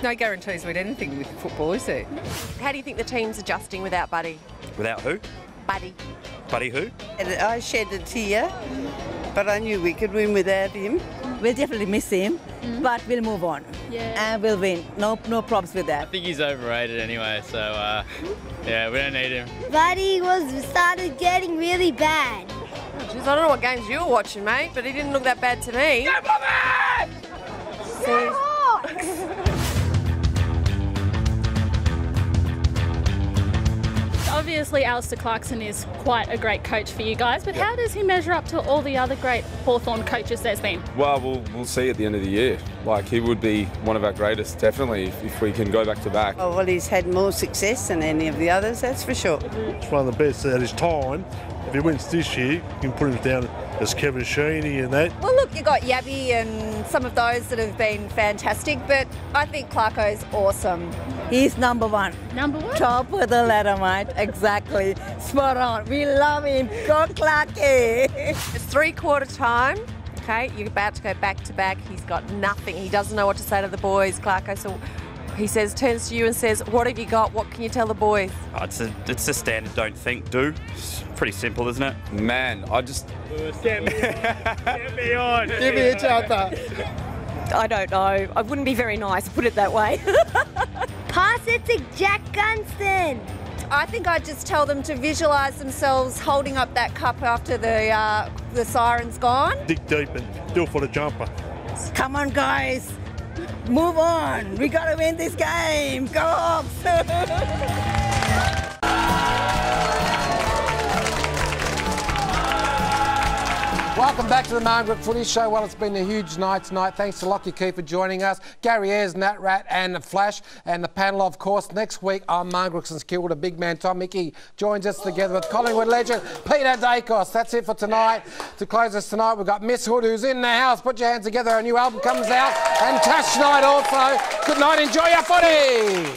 No guarantees with anything with football, is there? How do you think the team's adjusting without Buddy? Without who? Buddy. Buddy who? I shed a tear, but I knew we could win without him. We'll definitely miss him, but we'll move on. Yeah. And we'll win. No problems with that. I think he's overrated anyway, so yeah, we don't need him. Buddy started getting really bad. Oh, geez, I don't know what games you were watching, mate, but he didn't look that bad to me. Obviously, Alistair Clarkson is quite a great coach for you guys, but how does he measure up to all the other great Hawthorn coaches there's been? Well, we'll see at the end of the year. Like, he would be one of our greatest, definitely, if we can go back to back. Oh, well, he's had more success than any of the others, that's for sure. He's one of the best at his time. If he wins this year, you can put him down as Kevin Sheeny and that. Well, look, you got Yabby and some of those that have been fantastic, but I think Clarko's awesome. He's number one. Number one? Top of the ladder, mate. Exactly. Spot on. We love him. Go Clarky. It's three-quarter time. Okay, you're about to go back-to-back. He's got nothing. He doesn't know what to say to the boys, Clarko. So he turns to you and says, what have you got? What can you tell the boys? Oh, it's a standard don't think, do. It's pretty simple, isn't it? Man, I just... Get me on. Give me a chopper. I don't know. I wouldn't be very nice, put it that way. Pass it to Jack Gunston. I think I'd just tell them to visualise themselves holding up that cup after the siren's gone. Dig deep and do it for the jumper. Come on, guys. Move on. We got to win this game. Go Hawks. Welcome back to the Marngrook Footy Show. Well, it's been a huge night tonight. Thanks to Lockie Key for joining us, Gary Ayres, Nat Rat and Flash, and the panel, of course. Next week on Marngrook and Kilda, big man Tom Mickey joins us together with Collingwood legend Peter Dacos. That's it for tonight. To close us tonight, we've got Miss Hood, who's in the house. Put your hands together. A new album comes out. And Tash Night also. Good night. Enjoy your footy.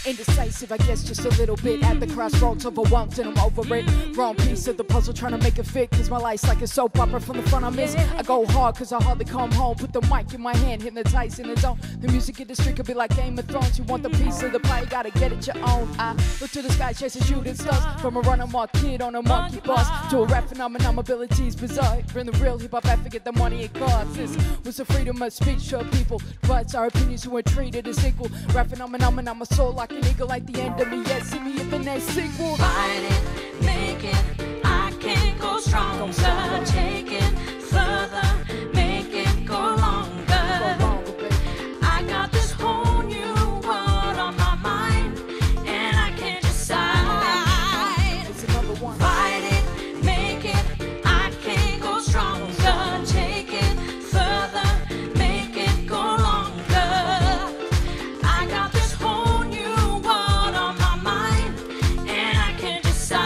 Indecisive, I guess, just a little bit. At the crossroads, overwhelmed and I'm over it. Wrong piece of the puzzle, trying to make it fit. Cause my life's like a soap opera from the front I miss. I go hard cause I hardly come home. Put the mic in my hand, hypnotized in the zone. The music industry could be like Game of Thrones. You want the piece of the pie, you gotta get it your own. I look to the sky, chasing shooting stars. From a runner mark kid on a monkey bus to a rap phenomenon, abilities bizarre. Bring the real hip hop, I forget the money it costs. This was the freedom of speech for people. Rights, our opinions who are treated as equal. Rap phenomenon, I'm a soul like an eagle, like the end of me. Yes, see me in the next sequel. Fight it, make it, I can go stronger. Take it further, make it go longer. I got this whole new world on my mind, and I can't decide. It's another one. Fight it, make it, I can go stronger. Take it further, make it go longer. I got this whole new world on my mind, and I can't decide.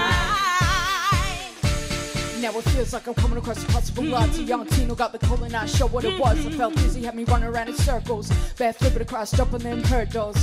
Now it feels like I'm coming across impossible odds. A young teen who got the cold and I show what it was. I felt dizzy, had me running around in circles. Bad flipping across, jumping them hurdles.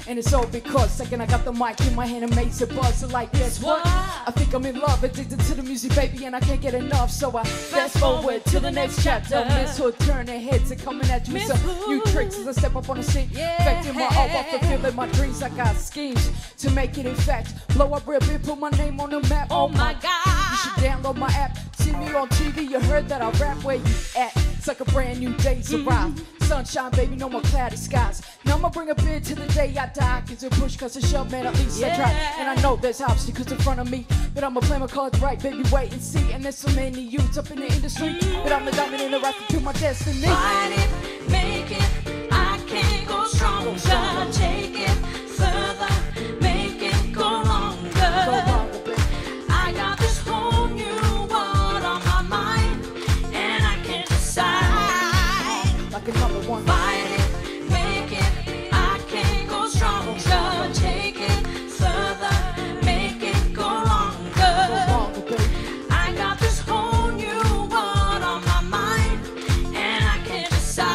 And it's all because second I got the mic in my hand and makes it buzz. So like, guess what? I think I'm in love, addicted to the music, baby, and I can't get enough. So I fast forward to the next chapter. Miss Hood turn their heads and coming at you with some new tricks as I step up on the scene. Affecting my art while fulfilling my dreams. I got schemes to make it in fact. Blow up real big, put my name on the map. Oh my God. You should download my app. See me on TV, you heard that I rap. Where you at? It's like a brand new day's arrived. Sunshine, baby, no more cloudy skies. Now I'ma bring a bid to the day I die. Cause a push, cause a shove, man, at least I try. And I know there's obstacles in front of me, but I'ma play my cards right, baby, wait and see. And there's so many youths up in the industry, but I'm the diamond in the rough to my destiny. Fight it, make it, I can go stronger. Take it further, make it go longer. I got this whole new world on my mind, and I can't decide. Like another one. Fight it, make it, I can go stronger. Take it further, make it go longer. I got this whole new world on my mind, and I can't decide.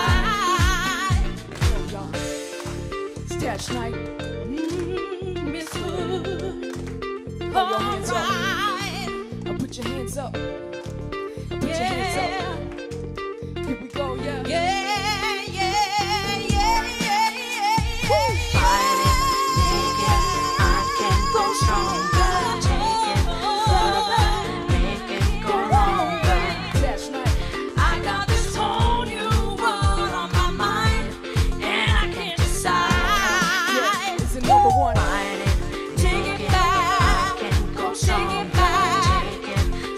It's Tash Night. Miss Hood. Hold your hands up. Now put your hands up. Put your hands up. Here we go, yeah. Yeah, yeah, yeah, yeah, yeah. Woo. Fight it, make it, I can go stronger. Take it further, make it go longer. Tash Night. I got this whole new world on my mind, and I can't decide. Yeah, it's another one. Fight it, take it back, I can go stronger.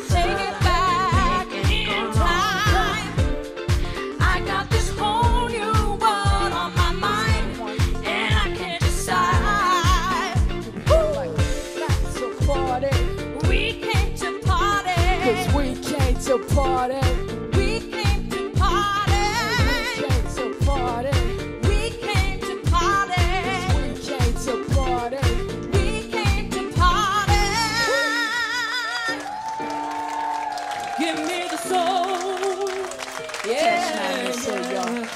Take it back in time. I got this whole new world on my mind, and I can't decide. So party. We came to party. Cause we came to party. We came to party. We came to party. We came to party. We came to party. We came to party. Give me the soul. Tash Night, so young.